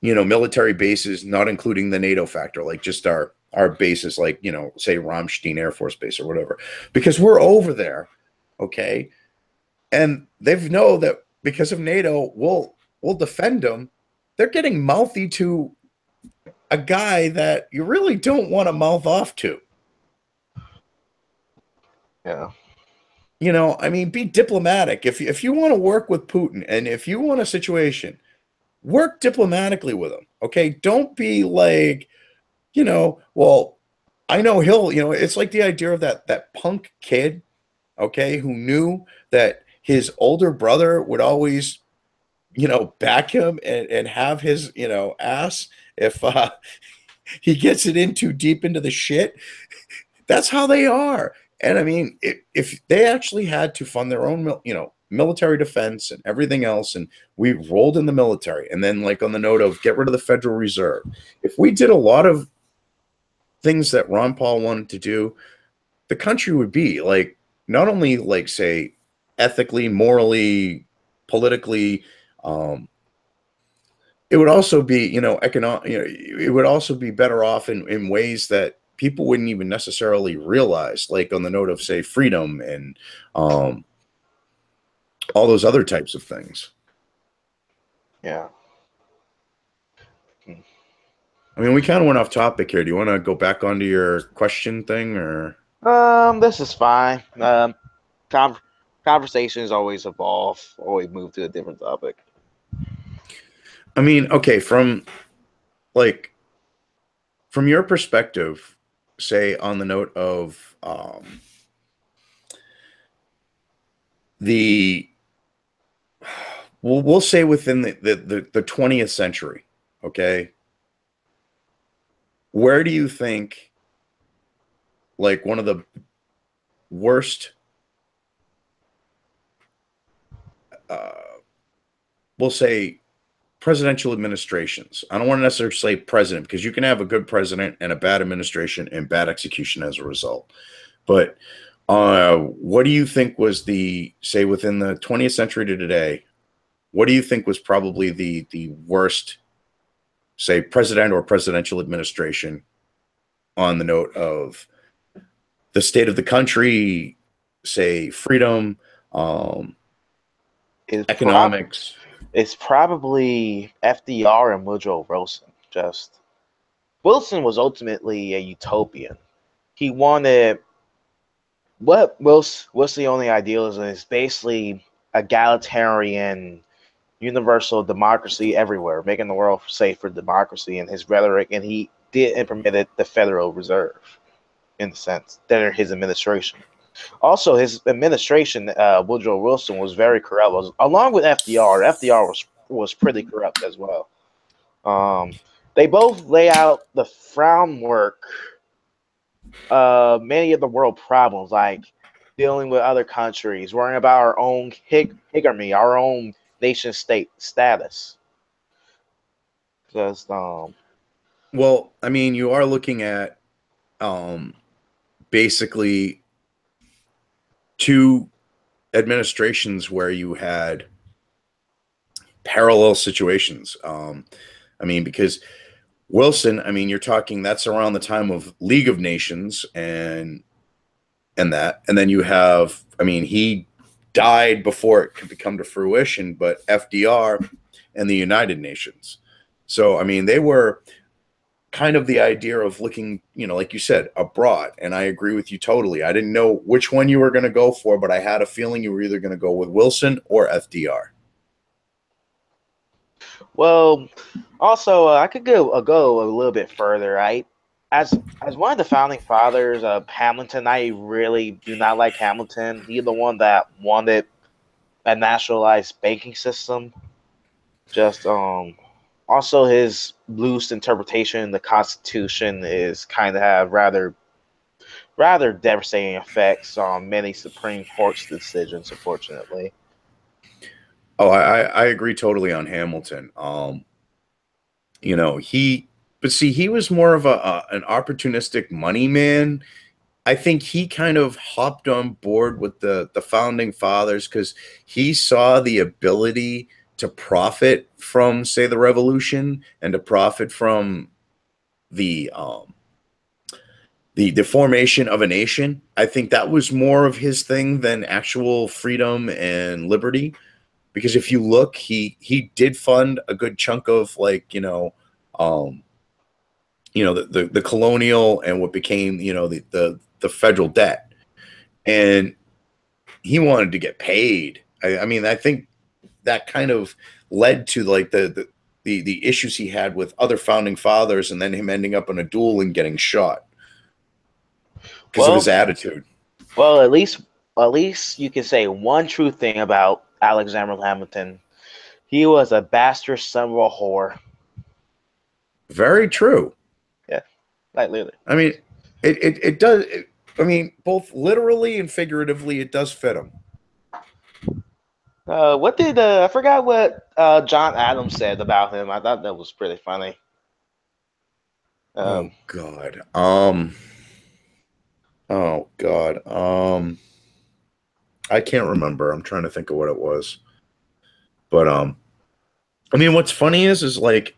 you know, military bases, not including the NATO factor, like just our bases, like, you know, say Ramstein Air Force Base or whatever, because we're over there, okay? And they know that because of NATO, we'll defend them. They're getting mouthy to a guy that you really don't want to mouth off to. yeah, You know, I mean, be diplomatic. If you want to work with Putin and if you want a situation, work diplomatically with him. Okay, don't be like, you know, well, I know he'll, you know, it's like the idea of that punk kid, okay, who knew that his older brother would always, you know, back him and have his, you know, ass if he gets it in too deep into the shit. That's how they are. And I mean, if they actually had to fund their own, you know, military defense and everything else, and we rolled in the military, and then like on the note of get rid of the Federal Reserve, if we did a lot of things that Ron Paul wanted to do, the country would be like not only like say ethically, morally, politically, um, it would also be, you know, economic, you know, it would also be better off in ways that people wouldn't even necessarily realize, like on the note of say freedom and um, all those other types of things. yeah. Hmm. I mean, we kind of went off topic here. Do you want to go back onto your question thing or? This is fine. Con- Conversations always evolve, always move to a different topic. I mean, okay, like from your perspective, say on the note of the we'll say within the 20th century, okay, where do you think like one of the worst uh, we'll say presidential administrations? I don't want to necessarily say president because you can have a good president and a bad administration and bad execution as a result. But what do you think was the say within the 20th century to today? What do you think was probably the worst, say, president or presidential administration on the note of the state of the country, say, freedom, um, It's prob economics? it's probably FDR and Woodrow Wilson. Just Wilson was ultimately a utopian. He wanted what's the only idealism is basically egalitarian universal democracy everywhere, making the world safe for democracy and his rhetoric, and he did implement the Federal Reserve in the sense that his administration. Also, his administration, Woodrow Wilson, was very corrupt, along with FDR. FDR was pretty corrupt as well. Um, they both lay out the framework many of the world problems, like dealing with other countries, worrying about our own hegemony, our own nation state status. Just Well, I mean, you are looking at um, basically two administrations where you had parallel situations. I mean, because Wilson, I mean, you're talking that's around the time of League of Nations and that, and then you have, I mean, he died before it could come to fruition, but FDR and the United Nations. So, I mean, they were kind of the idea of looking, you know, like you said, abroad. And I agree with you totally. I didn't know which one you were going to go for, but I had a feeling you were either going to go with Wilson or FDR. well, also I could go a little bit further. Right, as one of the founding fathers of Hamilton, I really do not like Hamilton. He's the one that wanted a nationalized banking system. Just Also, his loose interpretation of the Constitution is kind of have rather devastating effects on many Supreme Court's decisions, unfortunately. Oh, I agree totally on Hamilton. You know, but see, he was more of an opportunistic money man. I think he kind of hopped on board with the founding fathers because he saw the ability to profit from, say, the revolution and to profit from the the formation of a nation. I think that was more of his thing than actual freedom and liberty. Because if you look, he did fund a good chunk of, like, um, the colonial and what became, the federal debt, and he wanted to get paid. I mean, I think that kind of led to, like, the issues he had with other founding fathers, and then him ending up in a duel and getting shot because of his Well, attitude. well, at least you can say one true thing about Alexander Hamilton. He was a bastard son of a whore. Very true. Yeah, like literally. I mean, it does. I mean, both literally and figuratively, it does fit him. What did I forgot what John Adams said about him? I thought that was pretty funny. Oh Um, God. Oh God. I can't remember. I'm trying to think of what it was. But I mean, what's funny is like,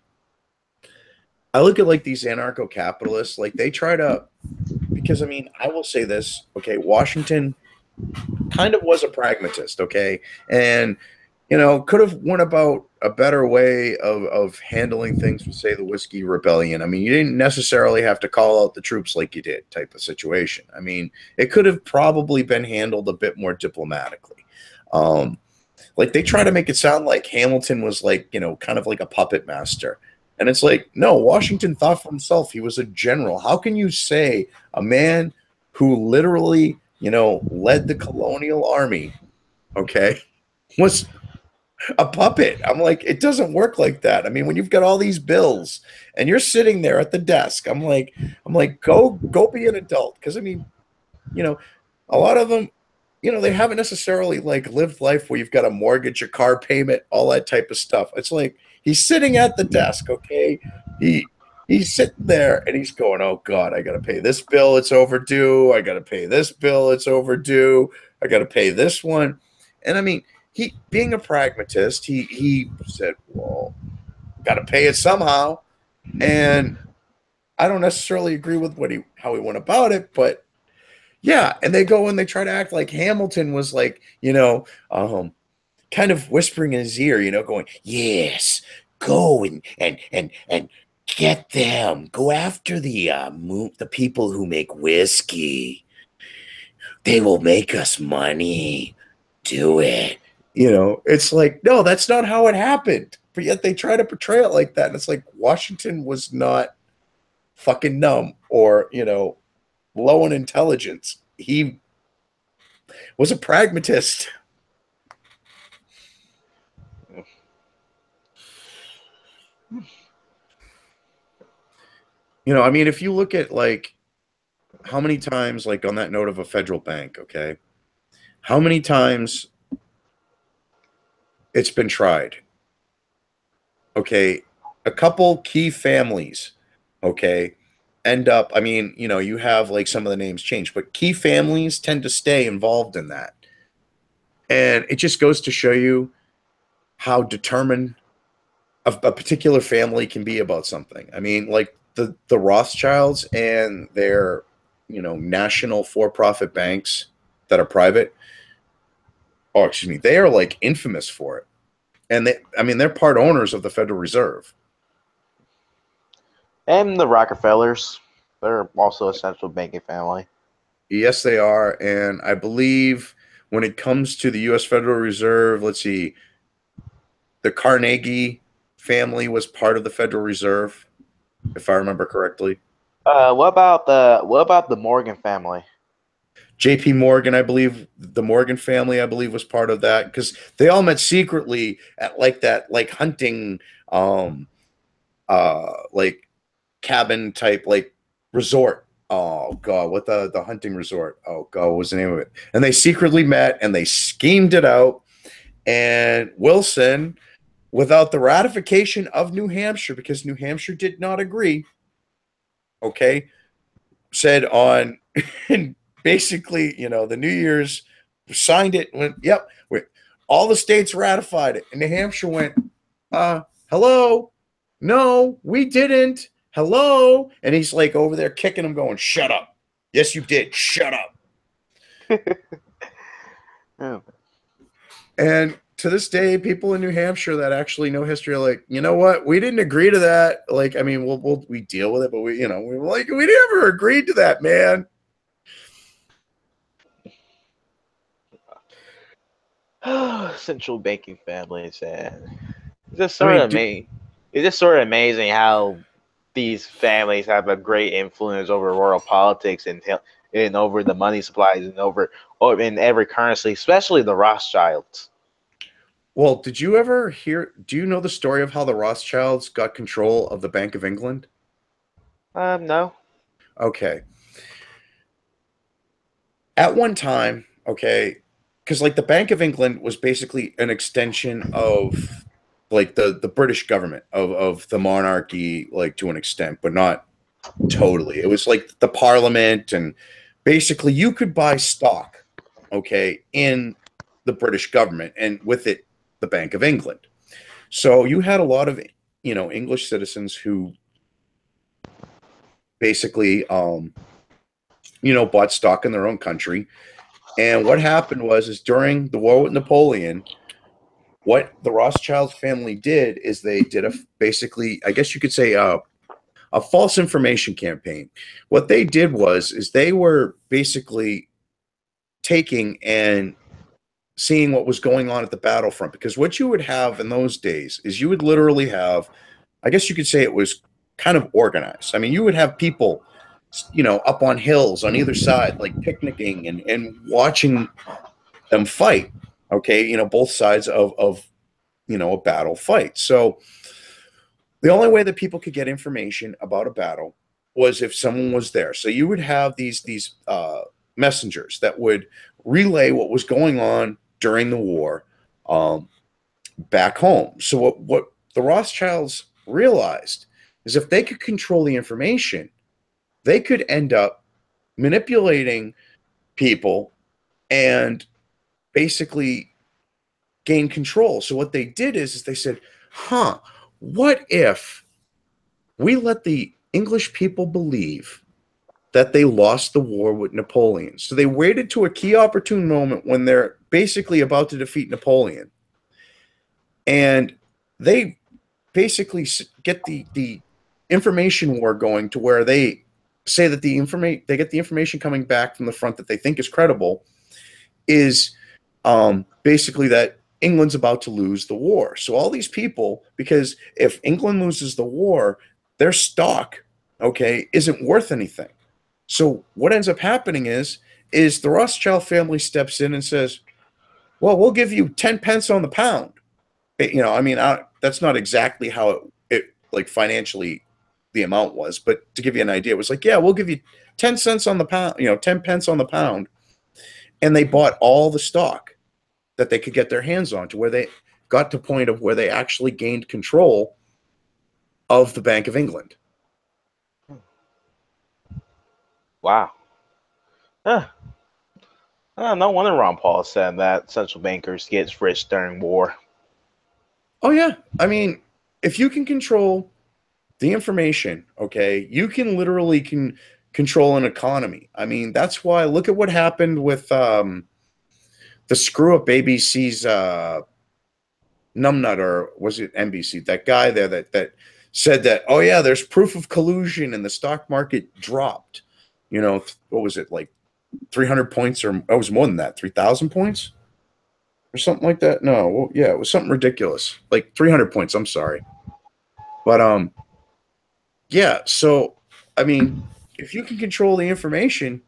I look at, like, these anarcho-capitalists, like, they try to, because I mean, I will say this, okay, Washington kind of was a pragmatist, okay, and could have went about a better way of handling things with, say, the Whiskey Rebellion. I mean, you didn't necessarily have to call out the troops like you did, type of situation. I mean, it could have probably been handled a bit more diplomatically. Like, they try to make it sound like Hamilton was, like, kind of like a puppet master. And it's like, no, Washington thought for himself. He was a general. How can you say a man who literally, led the colonial army, okay, was a puppet? I'm like, it doesn't work like that. I mean, when you've got all these bills and you're sitting there at the desk, I'm like, go be an adult. Because I mean, you know, a lot of them, they haven't necessarily, like, lived life where you've got a mortgage, a car payment, all that type of stuff. It's like he's sitting at the desk, okay? He's sitting there and he's going, "Oh God, I got to pay this bill, it's overdue. I got to pay this bill, it's overdue. I got to pay this one." And I mean, he, being a pragmatist, he said, "Well, got to pay it somehow." And I don't necessarily agree with how he went about it, but yeah, and they go and they try to act like Hamilton was, like, kind of whispering in his ear, going, "Yes, go and get them. Go after the people who make whiskey. They will make us money. Do it." It's like, no, that's not how it happened. But yet they try to portray it like that, and it's like Washington was not fucking numb or low in intelligence. He was a pragmatist. I mean, if you look at, like, how many times, like, on that note of a federal bank, okay, how many times it's been tried, okay, a couple key families, okay, end up, I mean, you have, like, some of the names change, but key families tend to stay involved in that. And it just goes to show you how determined a particular family can be about something. I mean, like, the Rothschilds and their, national for-profit banks that are private. Oh, excuse me. They are, like, infamous for it. And they're part owners of the Federal Reserve. And the Rockefellers, they're also a central banking family. Yes, they are. And I believe when it comes to the U.S. Federal Reserve, let's see, the Carnegie family was part of the Federal Reserve, if I remember correctly. What about the Morgan family? JP Morgan, I believe, the Morgan family, I believe, was part of that, because they all met secretly at, like, that, like, hunting like cabin type like resort. Oh god, what the hunting resort? Oh god, what was the name of it? And they secretly met and they schemed it out. And Wilson, without the ratification of New Hampshire, because New Hampshire did not agree, okay, said on and basically, the New Year's signed it, went, yep, all the states ratified it. And New Hampshire went, hello, no, we didn't. Hello. And he's like over there kicking him, going, shut up. Yes, you did. Shut up. Oh. And to this day, people in New Hampshire that actually know history are like, you know what? We didn't agree to that. Like, I mean, we deal with it, but we never agreed to that, man. Central banking families, and it's just I sort mean, of it's just sort of amazing how these families have a great influence over world politics and over the money supplies and or in every currency, especially the Rothschilds. well, did you ever hear? Do you know the story of how the Rothschilds got control of the Bank of England? No. Okay. At one time, okay, because like the Bank of England was basically an extension of like the British government of the monarchy, like to an extent, but not totally. It was like the Parliament, and basically you could buy stock, okay, in the British government, and with it, the Bank of England. So you had a lot of English citizens who basically bought stock in their own country. And what happened is during the war with Napoleon, what the Rothschild family did is they did basically, I guess you could say, a false information campaign. What they did is they were basically taking and seeing what was going on at the battlefront, because what you would have in those days is you would literally have, I guess you could say it was kind of organized. I mean, you would have people up on hills on either side, like picnicking and watching them fight. Okay, both sides of a battle fight. So the only way that people could get information about a battle was if someone was there. So you would have these messengers that would relay what was going on during the war back home. So what the Rothschilds realized is if they could control the information, they could end up manipulating people and basically gain control. So what they did is they said, what if we let the English people believe that they lost the war with Napoleon? So they waited to a key opportune moment when they're basically about to defeat Napoleon. And they basically get the information war going to where they say that they get the information coming back from the front that they think is credible is basically that England's about to lose the war. So all these people, because if England loses the war, their stock, okay, isn't worth anything. So what ends up happening is the Rothschild family steps in and says, well, we'll give you 10 pence on the pound. I mean, that's not exactly how it like financially the amount was, but to give you an idea, it was like, yeah, we'll give you 10 cents on the pound, 10 pence on the pound. And they bought all the stock that they could get their hands on to where they got to the point of where they actually gained control of the Bank of England. Wow. Huh. No wonder Ron Paul said that central bankers get rich during war. Oh, yeah. I mean, if you can control the information, okay, you can literally control an economy. I mean, that's why look at what happened with the screw up ABC's numbnut, or was it NBC? That guy there that said that, oh yeah, there's proof of collusion and the stock market dropped. What was it, like 300 points, or it was more than that, 3,000 points or something like that? No, well, yeah, it was something ridiculous, like 300 points. I'm sorry, but yeah. So I mean, if you can control the information,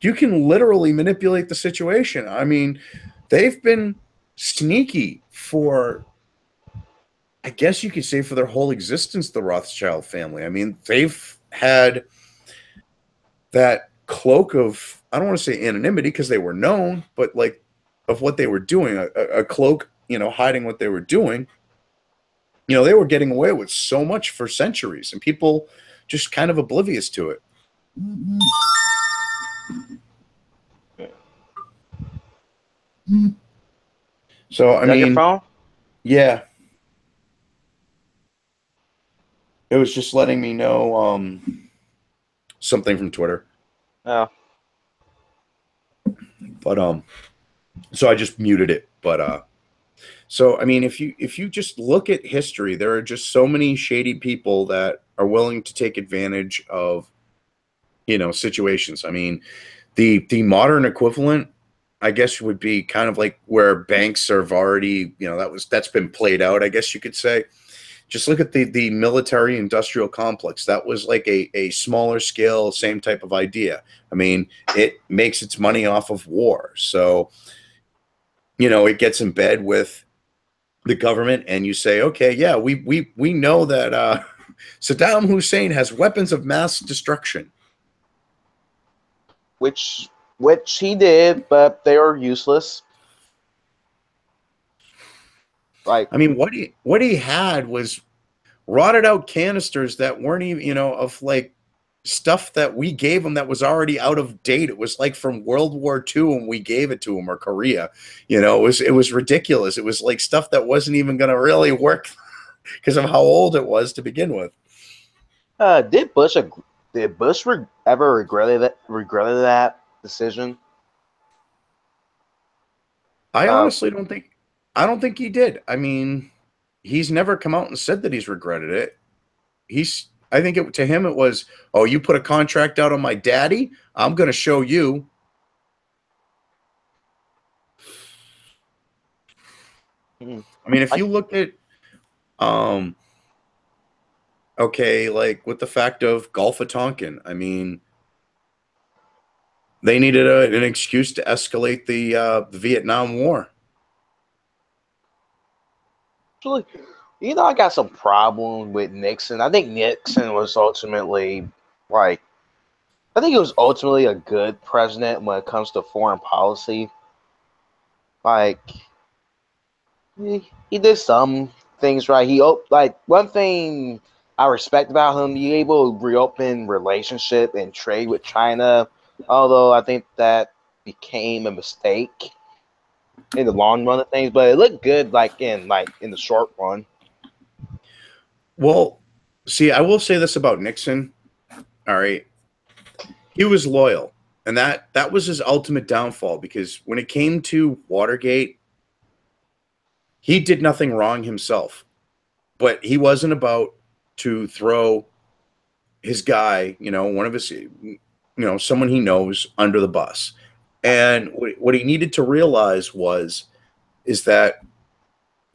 you can literally manipulate the situation. I mean, they've been sneaky for I guess you could say for their whole existence, the Rothschild family. I mean, they've had that cloak of, I don't want to say anonymity because they were known, but like of what they were doing, a cloak, hiding what they were doing. They were getting away with so much for centuries, and people just kind of oblivious to it. So, I Is that your mean, phone? yeah, it was just letting me know something from Twitter. Oh, But so I just muted it. But so I mean, if you just look at history, there are just so many shady people that are willing to take advantage of situations. I mean, the modern equivalent, I guess, would be kind of like where banks have already, that's been played out, I guess you could say. Just look at the military industrial complex. That was like a smaller scale, same type of idea. I mean, it makes its money off of war. So, it gets in bed with the government, and you say, okay, yeah, we know that Saddam Hussein has weapons of mass destruction. which he did, but they are useless. Like, I mean, what he had was rotted out canisters that weren't even, of like stuff that we gave him that was already out of date. It was like from World War II when we gave it to him, or Korea. It was ridiculous. It was like stuff that wasn't even going to really work because of how old it was to begin with. did Bush ever regretted that decision? I Uh, honestly I don't think he did. I mean, he's never come out and said that he's regretted it. I think to him it was, oh, you put a contract out on my daddy, I'm going to show you. hmm, I mean, if like you look at um okay, like with the fact of Gulf of Tonkin, I mean, they needed an excuse to escalate the Vietnam War. actually, I got some problem with Nixon. I think Nixon was ultimately like I think he was ultimately a good president when it comes to foreign policy. Like he did some things right. Like one thing I respect about him, he able to reopen relationship and trade with China. Although I think that became a mistake in the long run of things, but it looked good like in the short run. Well, see, I will say this about Nixon. All right, he was loyal, and that was his ultimate downfall because when it came to Watergate, he did nothing wrong himself, but he wasn't about to throw his guy, one of his, someone he knows under the bus. And what he needed to realize is that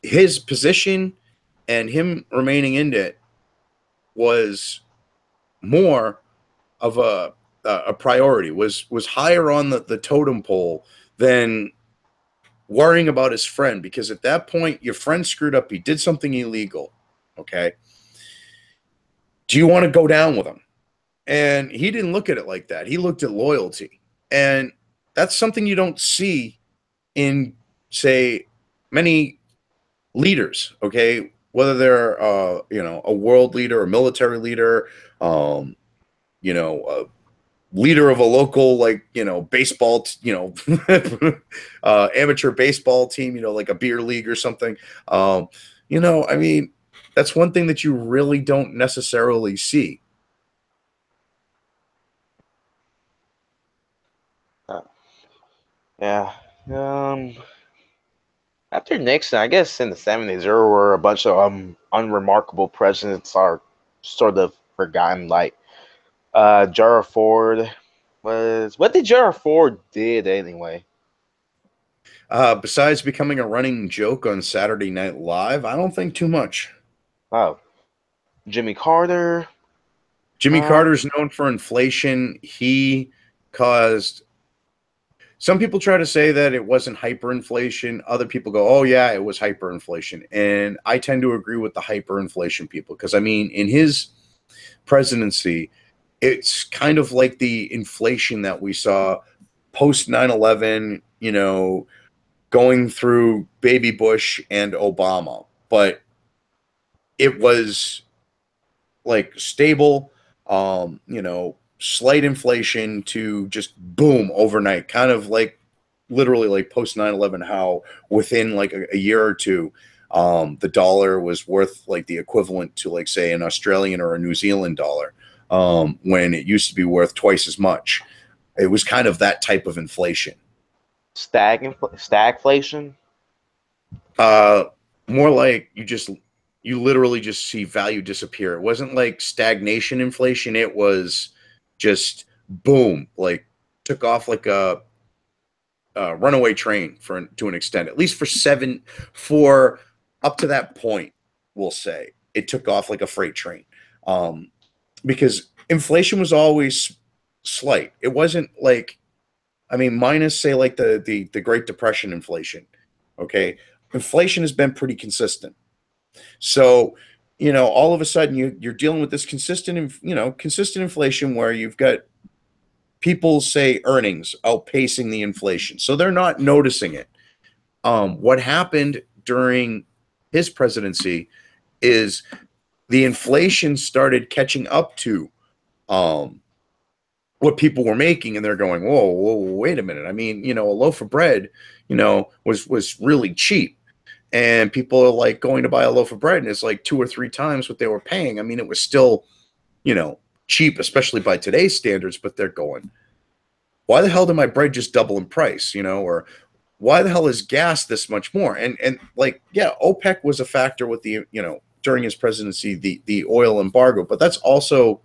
his position and him remaining in it was more of a priority, was higher on the totem pole than worrying about his friend, because at that point your friend screwed up, he did something illegal. Okay, do you want to go down with him? And he didn't look at it like that. He looked at loyalty. And that's something you don't see in, say, many leaders, okay? Whether they're, a world leader, a military leader, a leader of a local, like, baseball, amateur baseball team, like a beer league or something. I mean, that's one thing that you really don't necessarily see. Uh, yeah. Um. After Nixon, I guess in the '70s, there were a bunch of unremarkable presidents are sort of forgotten. Like Gerald Ford was. What did Gerald Ford did anyway? Besides becoming a running joke on Saturday Night Live, I don't think too much. Oh, Jimmy Carter. Jimmy Uh, Carter's known for inflation. He caused some people try to say that it wasn't hyperinflation. Other people go, oh, yeah, it was hyperinflation. And I tend to agree with the hyperinflation people because, I mean, in his presidency, it's kind of like the inflation that we saw post 9/11, you know, going through Baby Bush and Obama. But it was like stable, you know, slight inflation to just boom overnight, kind of like literally like post 9/11, how within like a year or two, the dollar was worth like the equivalent to like say an Australian or a New Zealand dollar, when it used to be worth twice as much. It was kind of that type of inflation. Stagflation. Uh, More like you literally just see value disappear. It wasn't like stagnation inflation. It was just boom, like took off like a runaway train to an extent, at least for up to that point, we'll say it took off like a freight train, because inflation was always slight. It wasn't like, I mean, minus say like the Great Depression inflation. Okay, inflation has been pretty consistent. So, you know, all of a sudden you're dealing with this consistent inflation where you've got people say earnings outpacing the inflation. So they're not noticing it. What happened during his presidency is the inflation started catching up to what people were making, and they're going, whoa, wait a minute. I mean, you know, a loaf of bread, you know, was really cheap. And people are like going to buy a loaf of bread, and it's like 2 or 3 times what they were paying. I mean, it was still, you know, cheap, especially by today's standards, but they're going, why the hell did my bread just double in price? You know, or why the hell is gas this much more? And like, yeah, OPEC was a factor with the, you know, during his presidency, the oil embargo, but that's also,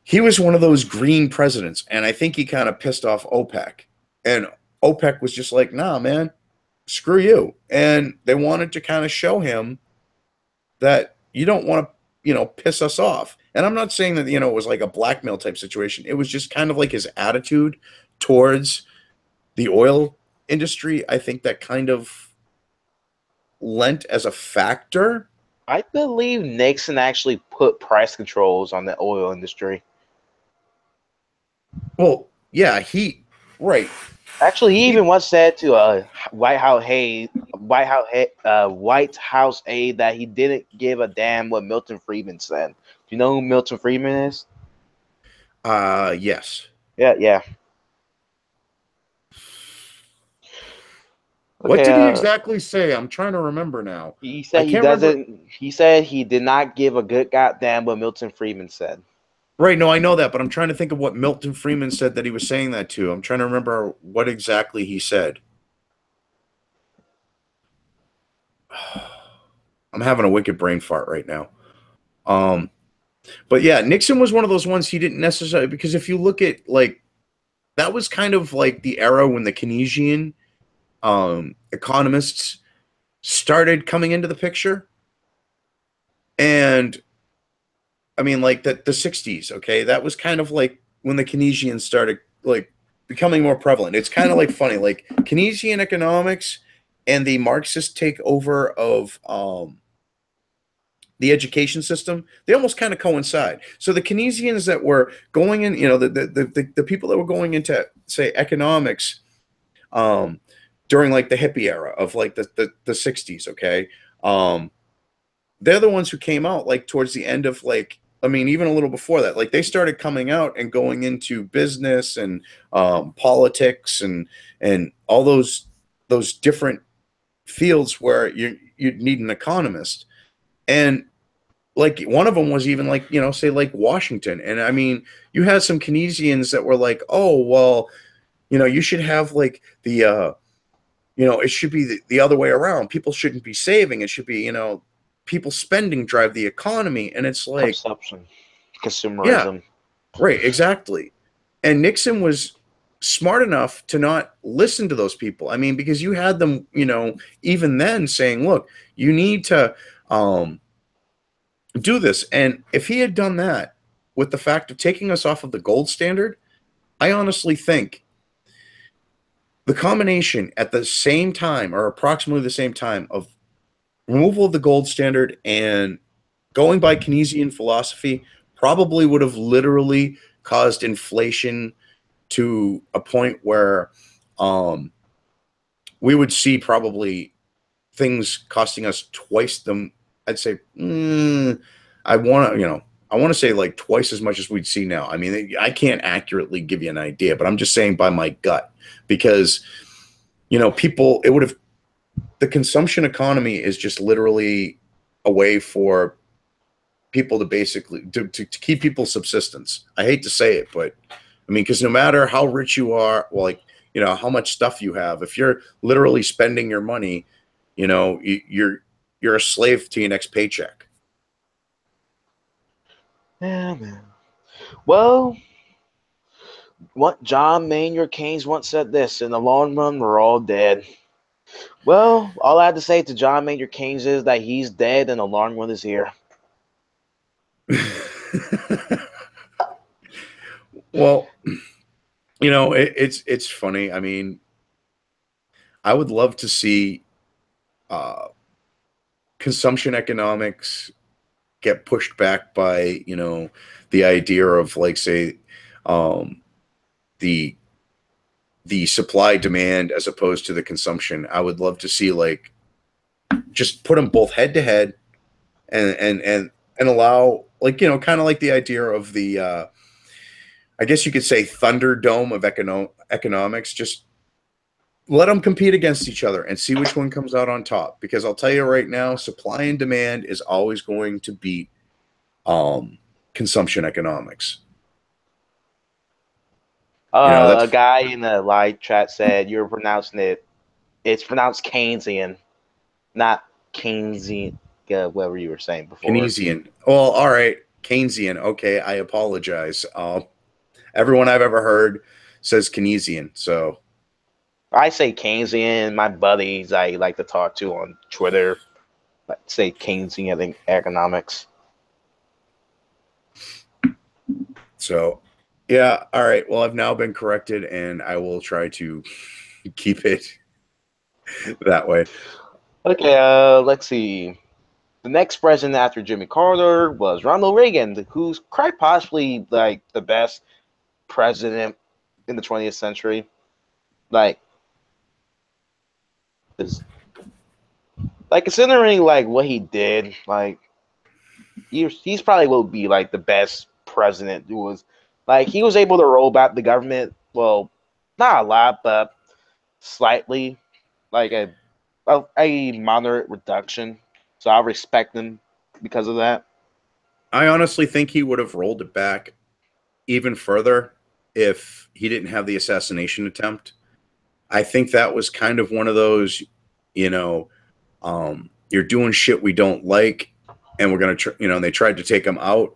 he was one of those green presidents, and I think he kind of pissed off OPEC. And OPEC was just like, nah, man, screw you. And they wanted to kind of show him that you don't want to, you know, piss us off. And I'm not saying that, you know, it was like a blackmail type situation. It was just kind of like his attitude towards the oil industry. I think that kind of lent as a factor. I believe Nixon actually put price controls on the oil industry. Well, yeah, right. Actually, he even once said to White House aide that he didn't give a damn what Milton Friedman said. Do you know who Milton Friedman is? Yes. Yeah. What Okay, did he exactly say? I'm trying to remember now. he said I he can't doesn't. remember. He said he did not give a good goddamn what Milton Friedman said. Right, no, I know that, but I'm trying to think of what Milton Friedman said that he was saying that to. I'm trying to remember what exactly he said. I'm having a wicked brain fart right now. But yeah, Nixon was one of those ones he didn't necessarily, because if you look at like, that was kind of like the era when the Keynesian economists started coming into the picture. And I mean, like the 60s, okay? That was kind of like when the Keynesians started like becoming more prevalent. It's kind of like funny, like Keynesian economics and the Marxist takeover of the education system, they almost kind of coincide. So the Keynesians that were going in, you know, the people that were going into, say, economics during like the hippie era of like the 60s, okay? They're the ones who came out like towards the end of like, I mean, even a little before that, like they started coming out and going into business and politics and all those different fields where you'd need an economist. And like one of them was even like, you know, say like Washington. And I mean, you had some Keynesians that were like, oh, well, you know, you should have like the, you know, it should be the other way around. People shouldn't be saving. It should be, you know, people spending drive the economy. And it's like, Consumption, yeah, consumerism. right, exactly. And Nixon was smart enough to not listen to those people. I mean, because you had them, you know, even then saying, look, you need to do this. And if he had done that with the fact of taking us off of the gold standard, I honestly think the combination at the same time, or approximately the same time, of removal of the gold standard and going by Keynesian philosophy probably would have literally caused inflation to a point where we would see probably things costing us twice them. I'd say, I want to, I want to say like twice as much as we'd see now. I mean, I can't accurately give you an idea, but I'm just saying by my gut, because, people, it would have, the consumption economy is just literally a way for people to basically, to keep people's subsistence. I hate to say it, but I mean, because no matter how rich you are, well, like, how much stuff you have, if you're literally spending your money, you're a slave to your next paycheck. Yeah, man. Well, what John Maynard Keynes once said this: in the long run, we're all dead. Well, all I have to say to John Maynard Keynes is that he's dead and the long run is here. Well, it's funny. I mean, I would love to see consumption economics get pushed back by, the idea of, like, say, the supply demand as opposed to the consumption. I would love to see, like, just put them both head to head and allow, like, kind of like the idea of the I guess you could say Thunderdome of economics. Just let them compete against each other and see which one comes out on top. Because I'll tell you right now, supply and demand is always going to beat consumption economics. A guy in the live chat said you're pronouncing it. It's pronounced Keynesian, not Keynesian. Whatever you were saying before. Keynesian. Well, all right, Keynesian. Okay, I apologize. Everyone I've ever heard says Keynesian, so I say Keynesian. My buddies I like to talk to on Twitter say Keynesian economics. So, yeah, all right. Well, I've now been corrected, and I will try to keep it that way. Okay, let's see. The next president after Jimmy Carter was Ronald Reagan, who's quite possibly like the best president in the 20th century. Like considering like what he did, like he's probably will be like the best president who was like he was able to roll back the government. Well, not a lot, but slightly, like a moderate reduction. So I respect him because of that. I honestly think he would have rolled it back even further if he didn't have the assassination attempt. I think that was kind of one of those, you're doing shit we don't like, and we're going to, and they tried to take him out.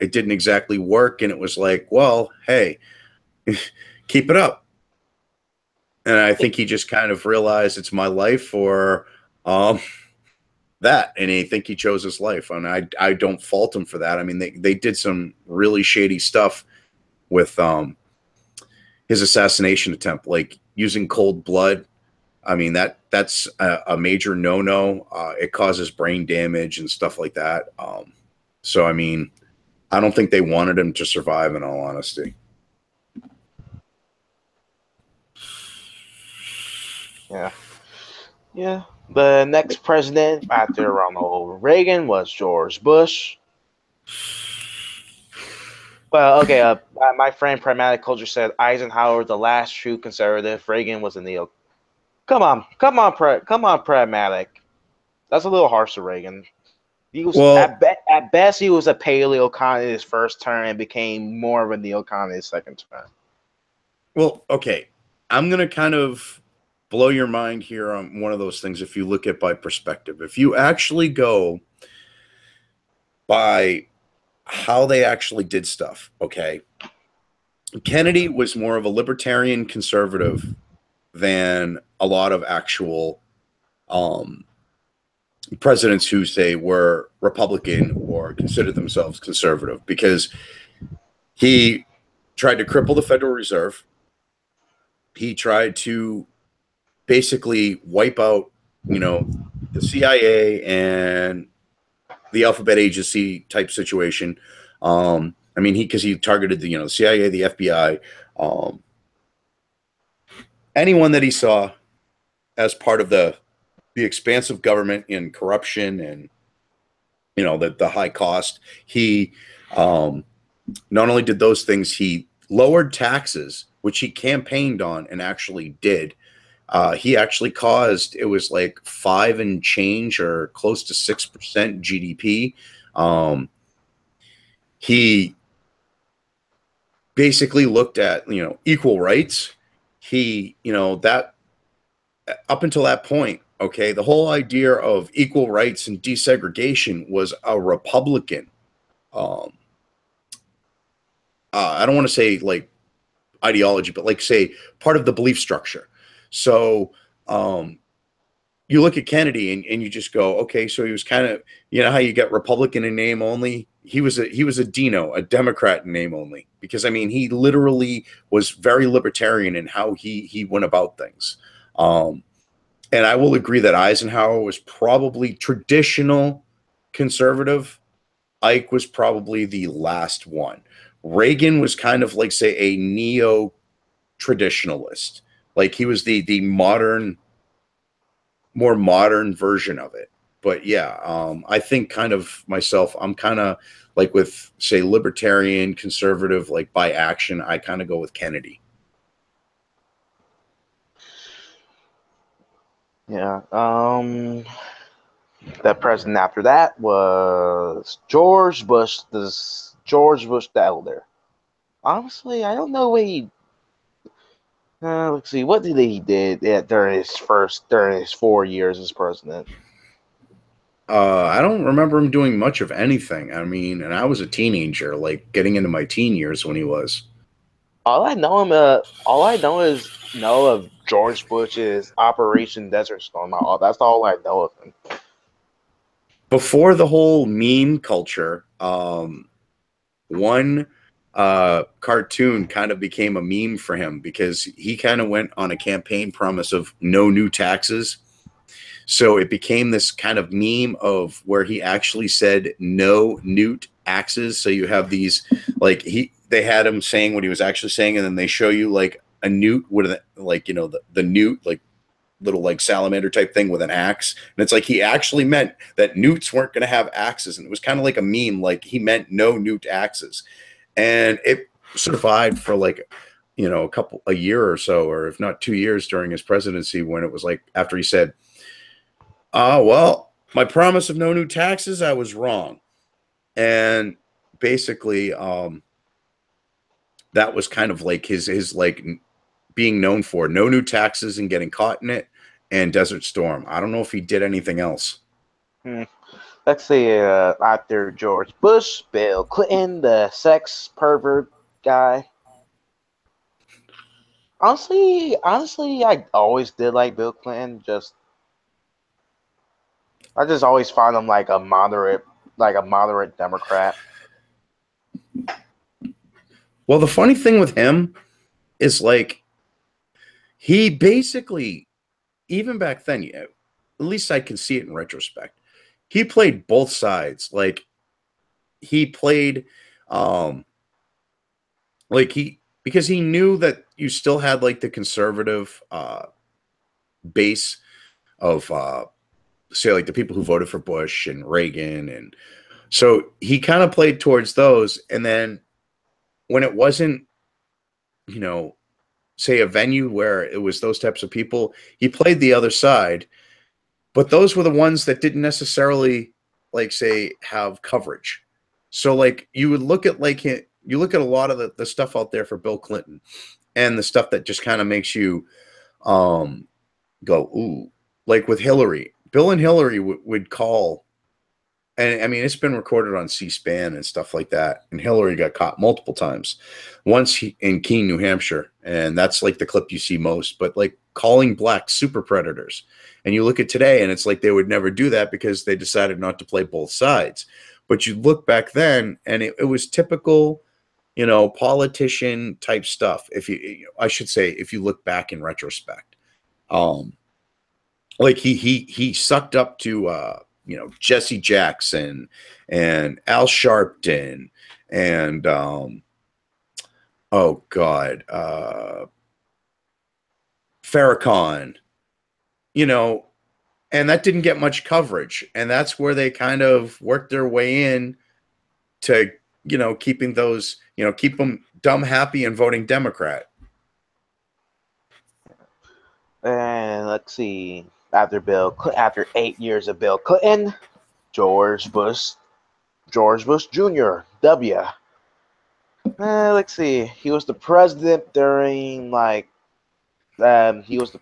It didn't exactly work. And it was like, well, hey, keep it up. And I think he just kind of realized it's my life or that. And I think he chose his life. And I don't fault him for that. I mean, they did some really shady stuff with his assassination attempt, like using cold blood. I mean, that's a major no-no. It causes brain damage and stuff like that. So, I mean, I don't think they wanted him to survive, in all honesty. Yeah. The next president after Ronald Reagan was George Bush. Well, okay. My friend Pragmatic Culture said Eisenhower, the last true conservative. Reagan was a neo. Come on, Pragmatic. That's a little harsh to Reagan. He was at best he was a paleocon in his first term and became more of a neocon in his second term. Well, okay. I'm going to kind of blow your mind here on one of those things if you look at by perspective. If you actually go by how they actually did stuff, okay, Kennedy was more of a libertarian conservative than a lot of actual presidents who say were Republican or considered themselves conservative, because he tried to cripple the Federal Reserve. He tried to basically wipe out, the CIA and the alphabet agency type situation. I mean, because he targeted the CIA, the FBI, um, anyone that he saw as part of the expansive government and corruption and the high cost. He not only did those things, he lowered taxes, which he campaigned on and actually did. He actually caused, it was like 5 and change or close to 6% GDP. He basically looked at, equal rights. He, that up until that point, okay, the whole idea of equal rights and desegregation was a Republican. I don't want to say like ideology, but like say part of the belief structure. So you look at Kennedy and you just go, okay, so he was kind of, how you get Republican in name only. He was a Dino, a Democrat in name only, because I mean he literally was very libertarian in how he went about things. And I will agree that Eisenhower was probably traditional conservative. Ike was probably the last one. Reagan was kind of like, say, a neo-traditionalist. Like he was the modern, more modern version of it. But yeah, I think kind of myself, I'm kind of like with, say, libertarian, conservative, like by action, I kind of go with Kennedy. Yeah. The president after that was George Bush the elder. Honestly, I don't know what he. Let's see. What did he did during his 4 years as president? I don't remember him doing much of anything. I mean, and I was a teenager, like getting into my teen years when he was. All I know of George Bush's Operation Desert Storm. That's all I know of him. Before the whole meme culture, one cartoon kind of became a meme for him because he kind of went on a campaign promise of no new taxes. So it became this kind of meme of where he actually said no newt axes. So you have these like they had him saying what he was actually saying, and then they show you like a newt with like the newt like little like salamander type thing with an axe, and it's like he actually meant that newts weren't going to have axes, and it was kind of like a meme, like he meant no newt axes, and it survived for like a year or so, or if not 2 years during his presidency, when it was like after he said, well, my promise of no new taxes, I was wrong. And basically, that was kind of like his like being known for no new taxes and getting caught in it, and Desert Storm. I don't know if he did anything else. Let's see, after George Bush, Bill Clinton, the sex pervert guy. Honestly, I always did like Bill Clinton. I just always found him like a moderate Democrat. Well, the funny thing with him is like he basically, even back then, at least I can see it in retrospect, he played both sides. Like he played because he knew that you still had like the conservative base of say like the people who voted for Bush and Reagan, and so he kind of played towards those. And then when it wasn't, say a venue where it was those types of people, he played the other side. But those were the ones that didn't necessarily like say have coverage. So like you would look at you look at a lot of the stuff out there for Bill Clinton, and the stuff that just kind of makes you go, ooh, like with Hillary. Bill and Hillary would call, and I mean, it's been recorded on C-SPAN and stuff like that. And Hillary got caught multiple times. Once in Keene, New Hampshire, and that's like the clip you see most, but like calling blacks super predators. And you look at today, and it's like they would never do that because they decided not to play both sides. But you look back then, and it was typical, politician type stuff. I should say, if you look back in retrospect. Um, like he sucked up to Jesse Jackson and Al Sharpton and oh god, Farrakhan, you know, and that didn't get much coverage, and that's where they kind of worked their way in to keeping those, keep them dumb happy and voting Democrat. And let's see, after 8 years of Bill Clinton, George Bush Jr. W. Let's see, he was the president during he was the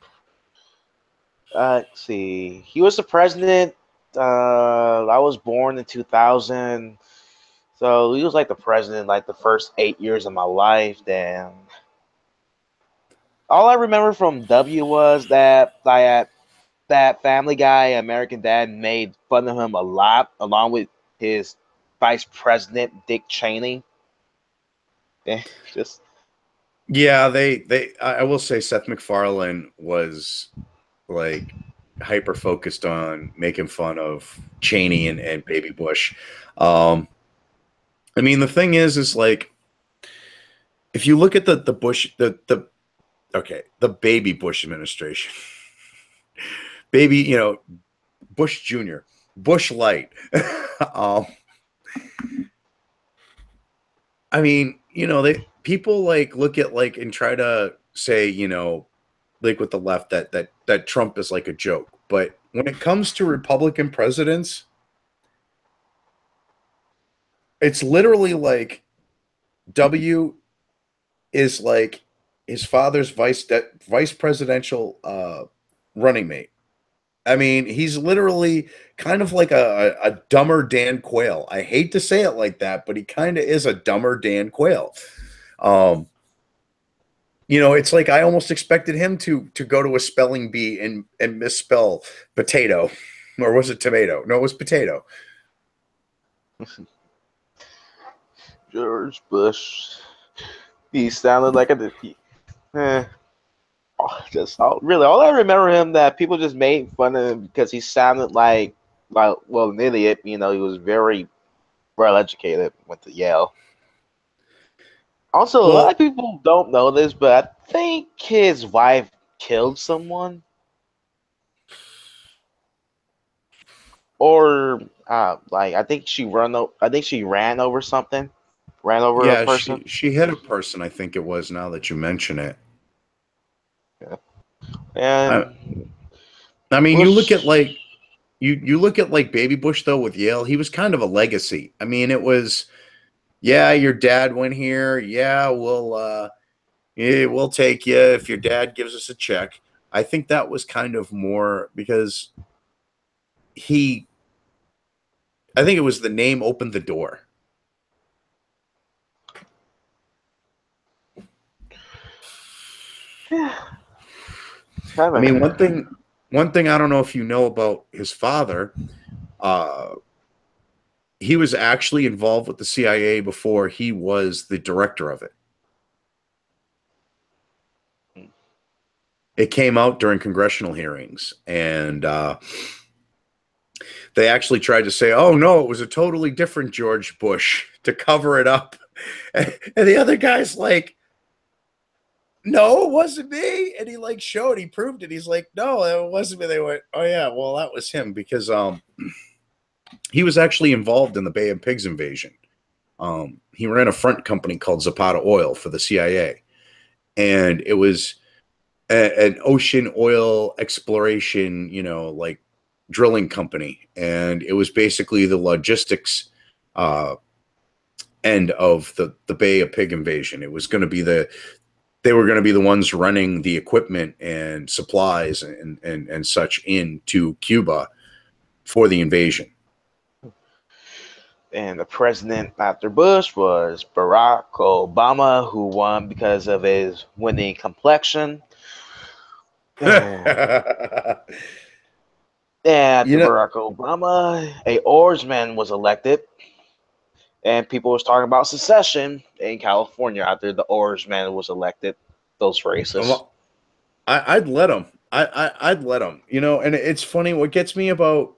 let's see, he was the president. I was born in 2000, so he was like the president like the first 8 years of my life. Then all I remember from W was that Family Guy, American Dad, made fun of him a lot, along with his vice president Dick Cheney. Just Yeah, I will say Seth MacFarlane was like hyper focused on making fun of Cheney and Baby Bush. I mean, the thing is like, if you look at the Bush, the Baby Bush administration, baby, Bush Jr., Bush Light. I mean, people like look at like and try to say, like with the left that Trump is like a joke. But when it comes to Republican presidents, it's literally like W is like his father's vice presidential running mate. I mean, he's literally kind of like a dumber Dan Quayle. I hate to say it like that, but he kind of is a dumber Dan Quayle. It's like I almost expected him to go to a spelling bee and misspell potato, or was it tomato? No, it was potato. George Bush. He sounded like really all I remember him that people just made fun of him because he sounded like an idiot. He was very well educated, went to Yale. Also, a lot of people don't know this, but I think his wife killed someone, or I think she ran over something, ran over a person. She hit a person. I think it was. Now that you mention it, yeah. And I mean, Bush, you look at like Baby Bush though with Yale. He was kind of a legacy. I mean, it was. Yeah, your dad went here. Yeah, we'll take you if your dad gives us a check. I think that was kind of more because I think it was the name opened the door. Yeah. I mean, one thing I don't know if you know about his father, he was actually involved with the CIA before he was the director of it. It came out during congressional hearings, and they actually tried to say, oh, no, it was a totally different George Bush to cover it up. And the other guy's like, no, it wasn't me. And he like showed, he proved it. He's like, no, it wasn't me. They went, oh, yeah, well, that was him because he was actually involved in the Bay of Pigs invasion. He ran a front company called Zapata Oil for the CIA. And it was an ocean oil exploration, like drilling company. And it was basically the logistics end of the Bay of Pig invasion. It was going to be they were going to be the ones running the equipment and supplies and such into Cuba for the invasion. And the president after Bush was Barack Obama, who won because of his winning complexion. And after Barack Obama, a oarsman was elected. And people was talking about secession in California after the oarsman was elected. Those races. I'd let him. I'd let him, you know. And it's funny. What gets me about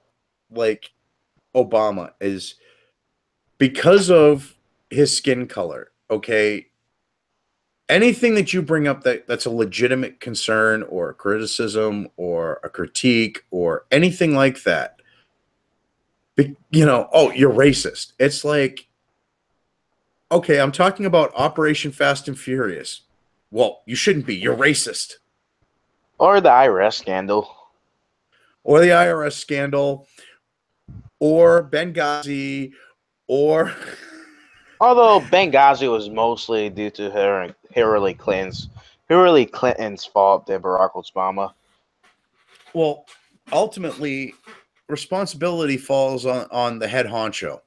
like Obama is because of his skin color. Okay, anything that you bring up that's a legitimate concern or a criticism or a critique or anything like that, you know, oh, you're racist. It's like, okay, I'm talking about Operation Fast and Furious. Well, you shouldn't be. You're racist. Or the IRS scandal. Or the IRS scandal, or Benghazi, or Although Benghazi was mostly due to Hillary Clinton's fault than Barack Obama. well, ultimately, responsibility falls on the head honcho,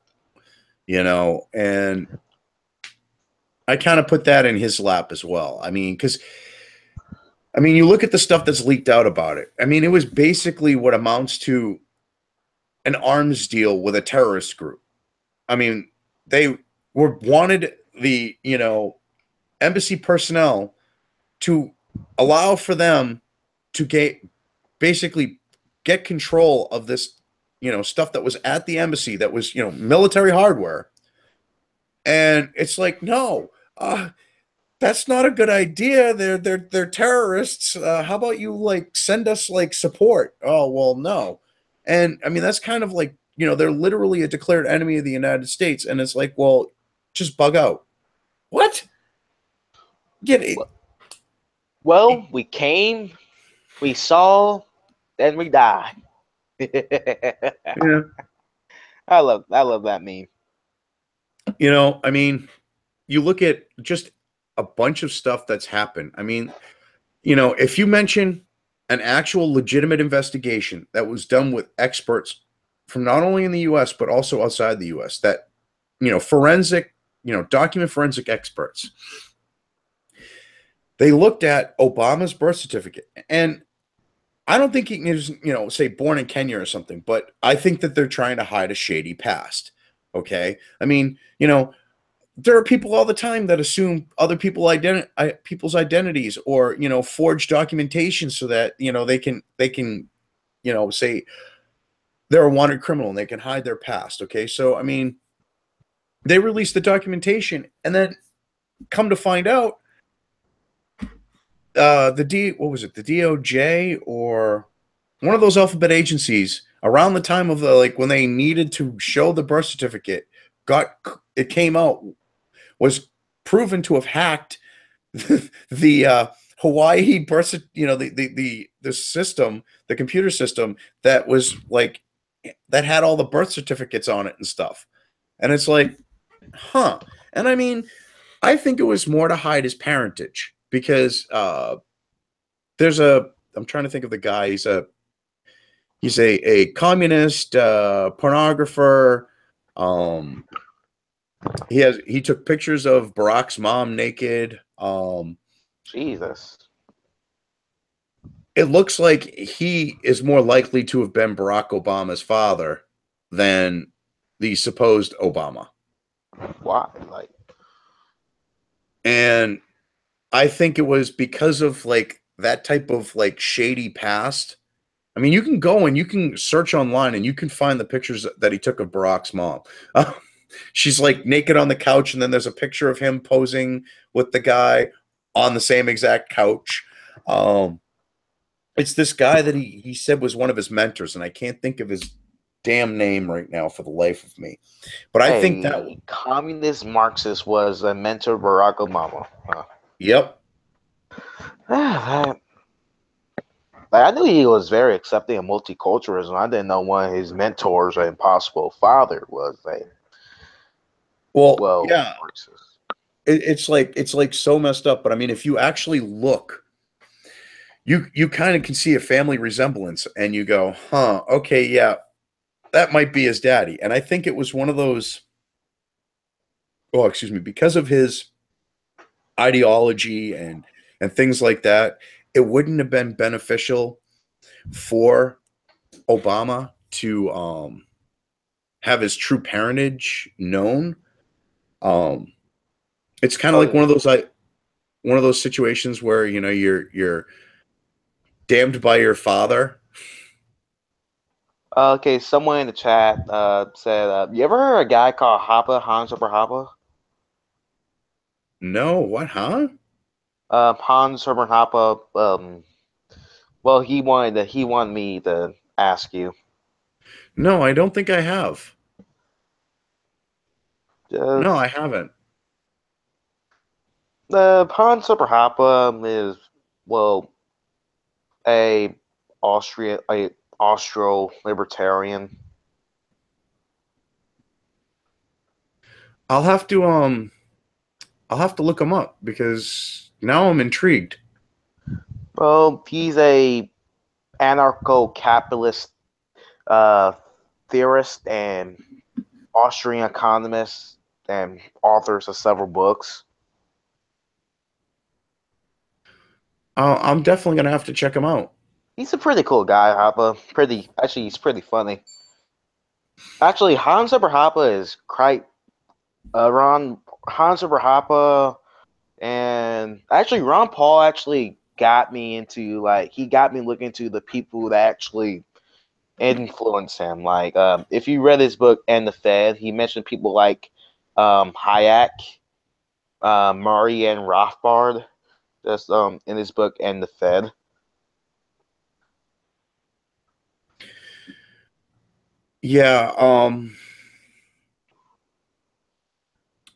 you know, and I kind of put that in his lap as well. I mean, because you look at the stuff that's leaked out about it. I mean, it was basically what amounts to an arms deal with a terrorist group. I mean, they wanted the, you know, embassy personnel to allow for them to basically get control of this, you know, stuff that was at the embassy that was, you know, military hardware. And it's like, no, that's not a good idea. They're terrorists. How about you like send us like support? Oh, well, no. And I mean, that's kind of like, you know, they're literally a declared enemy of the United States. And it's like, well, just bug out. What? Get it. Well, we came, we saw, then we died. Yeah. I love that meme. You know, I mean, you look at just a bunch of stuff that's happened. I mean, you know, if you mention an actual legitimate investigation that was done with experts from not only in the US, but also outside the US, that, you know, forensic, you know, document forensic experts, they looked at Obama's birth certificate. And I don't think he is, you know, say born in Kenya or something, but I think that they're trying to hide a shady past. Okay. I mean, you know, there are people all the time that assume other people's identities or, you know, forge documentation so that, you know, they can, you know, say they're a wanted criminal and they can hide their past. Okay. So, I mean, they released the documentation and then come to find out, what was it? The DOJ or one of those alphabet agencies around the time of the, like when they needed to show the birth certificate, it came out, was proven to have hacked the Hawaii birth, you know, the system, the computer system that was like, that had all the birth certificates on it and stuff. And it's like, huh. And I mean, I think it was more to hide his parentage because I'm trying to think of the guy. He's a communist, pornographer. He took pictures of Barack's mom naked. Jesus. It looks like he is more likely to have been Barack Obama's father than the supposed Obama. Why? Like, and I think it was because of like that type of like shady past. I mean, you can go and you can search online and you can find the pictures that he took of Barack's mom. She's like naked on the couch, and then there's a picture of him posing with the guy on the same exact couch. It's this guy that he said was one of his mentors, and I can't think of his damn name right now for the life of me. But I think that communist Marxist was a mentor of Barack Obama. Huh. Yep. Like, I knew he was very accepting of multiculturalism. I didn't know one of his mentors, an impossible father, was a yeah. Marxist. It's like so messed up. But I mean, if you actually look, you kind of can see a family resemblance, and you go, huh, okay, yeah, that might be his daddy. And I think it was one of those. Oh, excuse me, because of his ideology and things like that, it wouldn't have been beneficial for Obama to have his true parentage known. It's kind of like one of those situations where, you know, Damned by Your Father? Okay, someone in the chat said, "You ever heard of a guy called Hoppa, Hans Super Hoppa?" No, what, huh? Hans Hermann Hoppa. Well, he wanted me to ask you. No, I don't think I have. No, Just I haven't. Hans Super Hoppa is well a a Austro libertarian. I'll have to I'll have to look him up because now I'm intrigued. Well, he's a anarcho-capitalist uh, theorist and Austrian economist and authors of several books. I'm definitely gonna have to check him out. He's a pretty cool guy, Hoppa. Actually, he's pretty funny. Actually, Hans Super Hoppa is quite Ron Hans Super Hoppa, and actually Ron Paul actually got me into he got me looking into the people that actually influence him. Like, if you read his book and the Fed, he mentioned people like Hayek, Murray, and Rothbard. Just in his book and the Fed. Yeah, I'm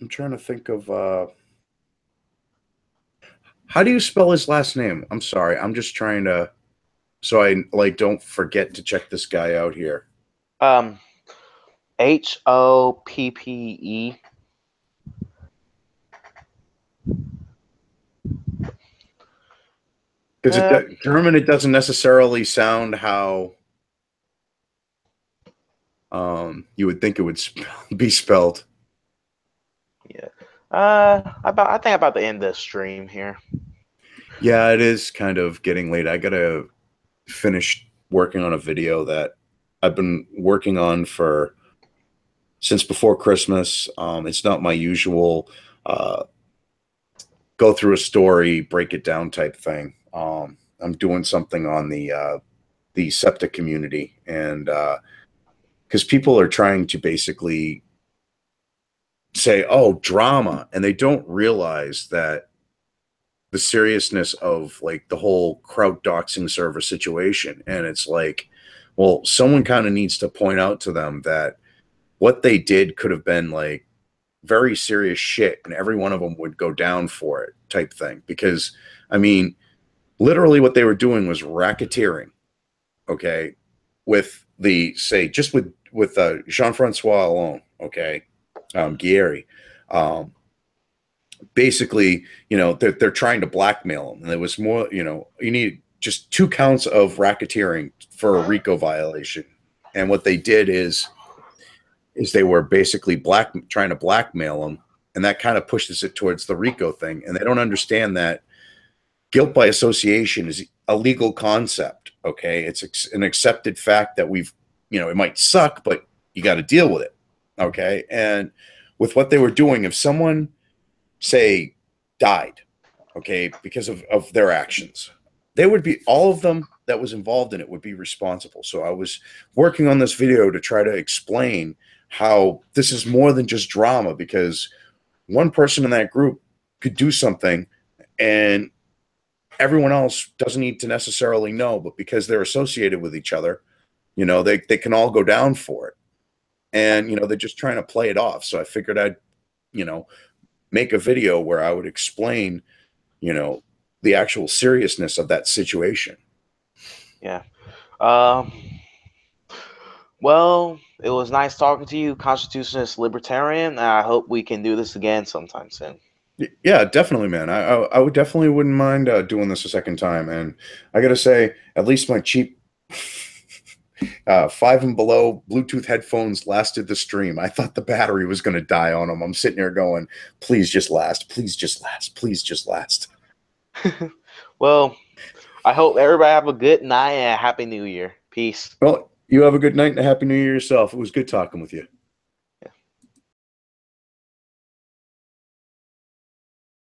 trying to think of how do you spell his last name? I'm sorry. I'm just trying to so I like don't forget to check this guy out here. Um, Hoppe. Because German, it doesn't necessarily sound how you would think it would be spelled. Yeah. I think about the end of the stream here. Yeah, it is kind of getting late. I gotta finish working on a video that I've been working on for since before Christmas. It's not my usual go through a story, break it down type thing. I'm doing something on the septic community, and because people are trying to basically say, "Oh, drama," and they don't realize that the seriousness of like the whole crowd doxing server situation. And it's like, well, someone kind of needs to point out to them that what they did could have been like very serious shit, and every one of them would go down for it type thing. Because I mean, literally what they were doing was racketeering, okay, with the say just with Jean-Francois alone, okay, Guerry, basically, they're trying to blackmail him. And there was more, you need just 2 counts of racketeering for a RICO violation. And what they did is they were basically trying to blackmail him. And that kind of pushes it towards the RICO thing. And they don't understand that guilt by association is a legal concept. Okay. It's an accepted fact that it might suck, but you got to deal with it. Okay. And with what they were doing, if someone say died, okay, because of their actions, they would be, all of them that was involved in it would be responsible. So I was working on this video to try to explain how this is more than just drama, because one person in that group could do something and everyone else doesn't need to necessarily know, but because they're associated with each other, they can all go down for it. And, they're just trying to play it off. So I figured I'd, make a video where I would explain, the actual seriousness of that situation. Yeah. Well, it was nice talking to you, Constitutionalist Libertarian. I hope we can do this again sometime soon. Yeah, definitely, man. I would definitely wouldn't mind doing this a second time. And I got to say, at least my cheap 5 and below Bluetooth headphones lasted the stream. I thought the battery was going to die on them. I'm sitting here going, please just last. Please just last. Please just last. Well, I hope everybody have a good night and a happy new year. Peace. Well, you have a good night and a happy new year yourself. It was good talking with you.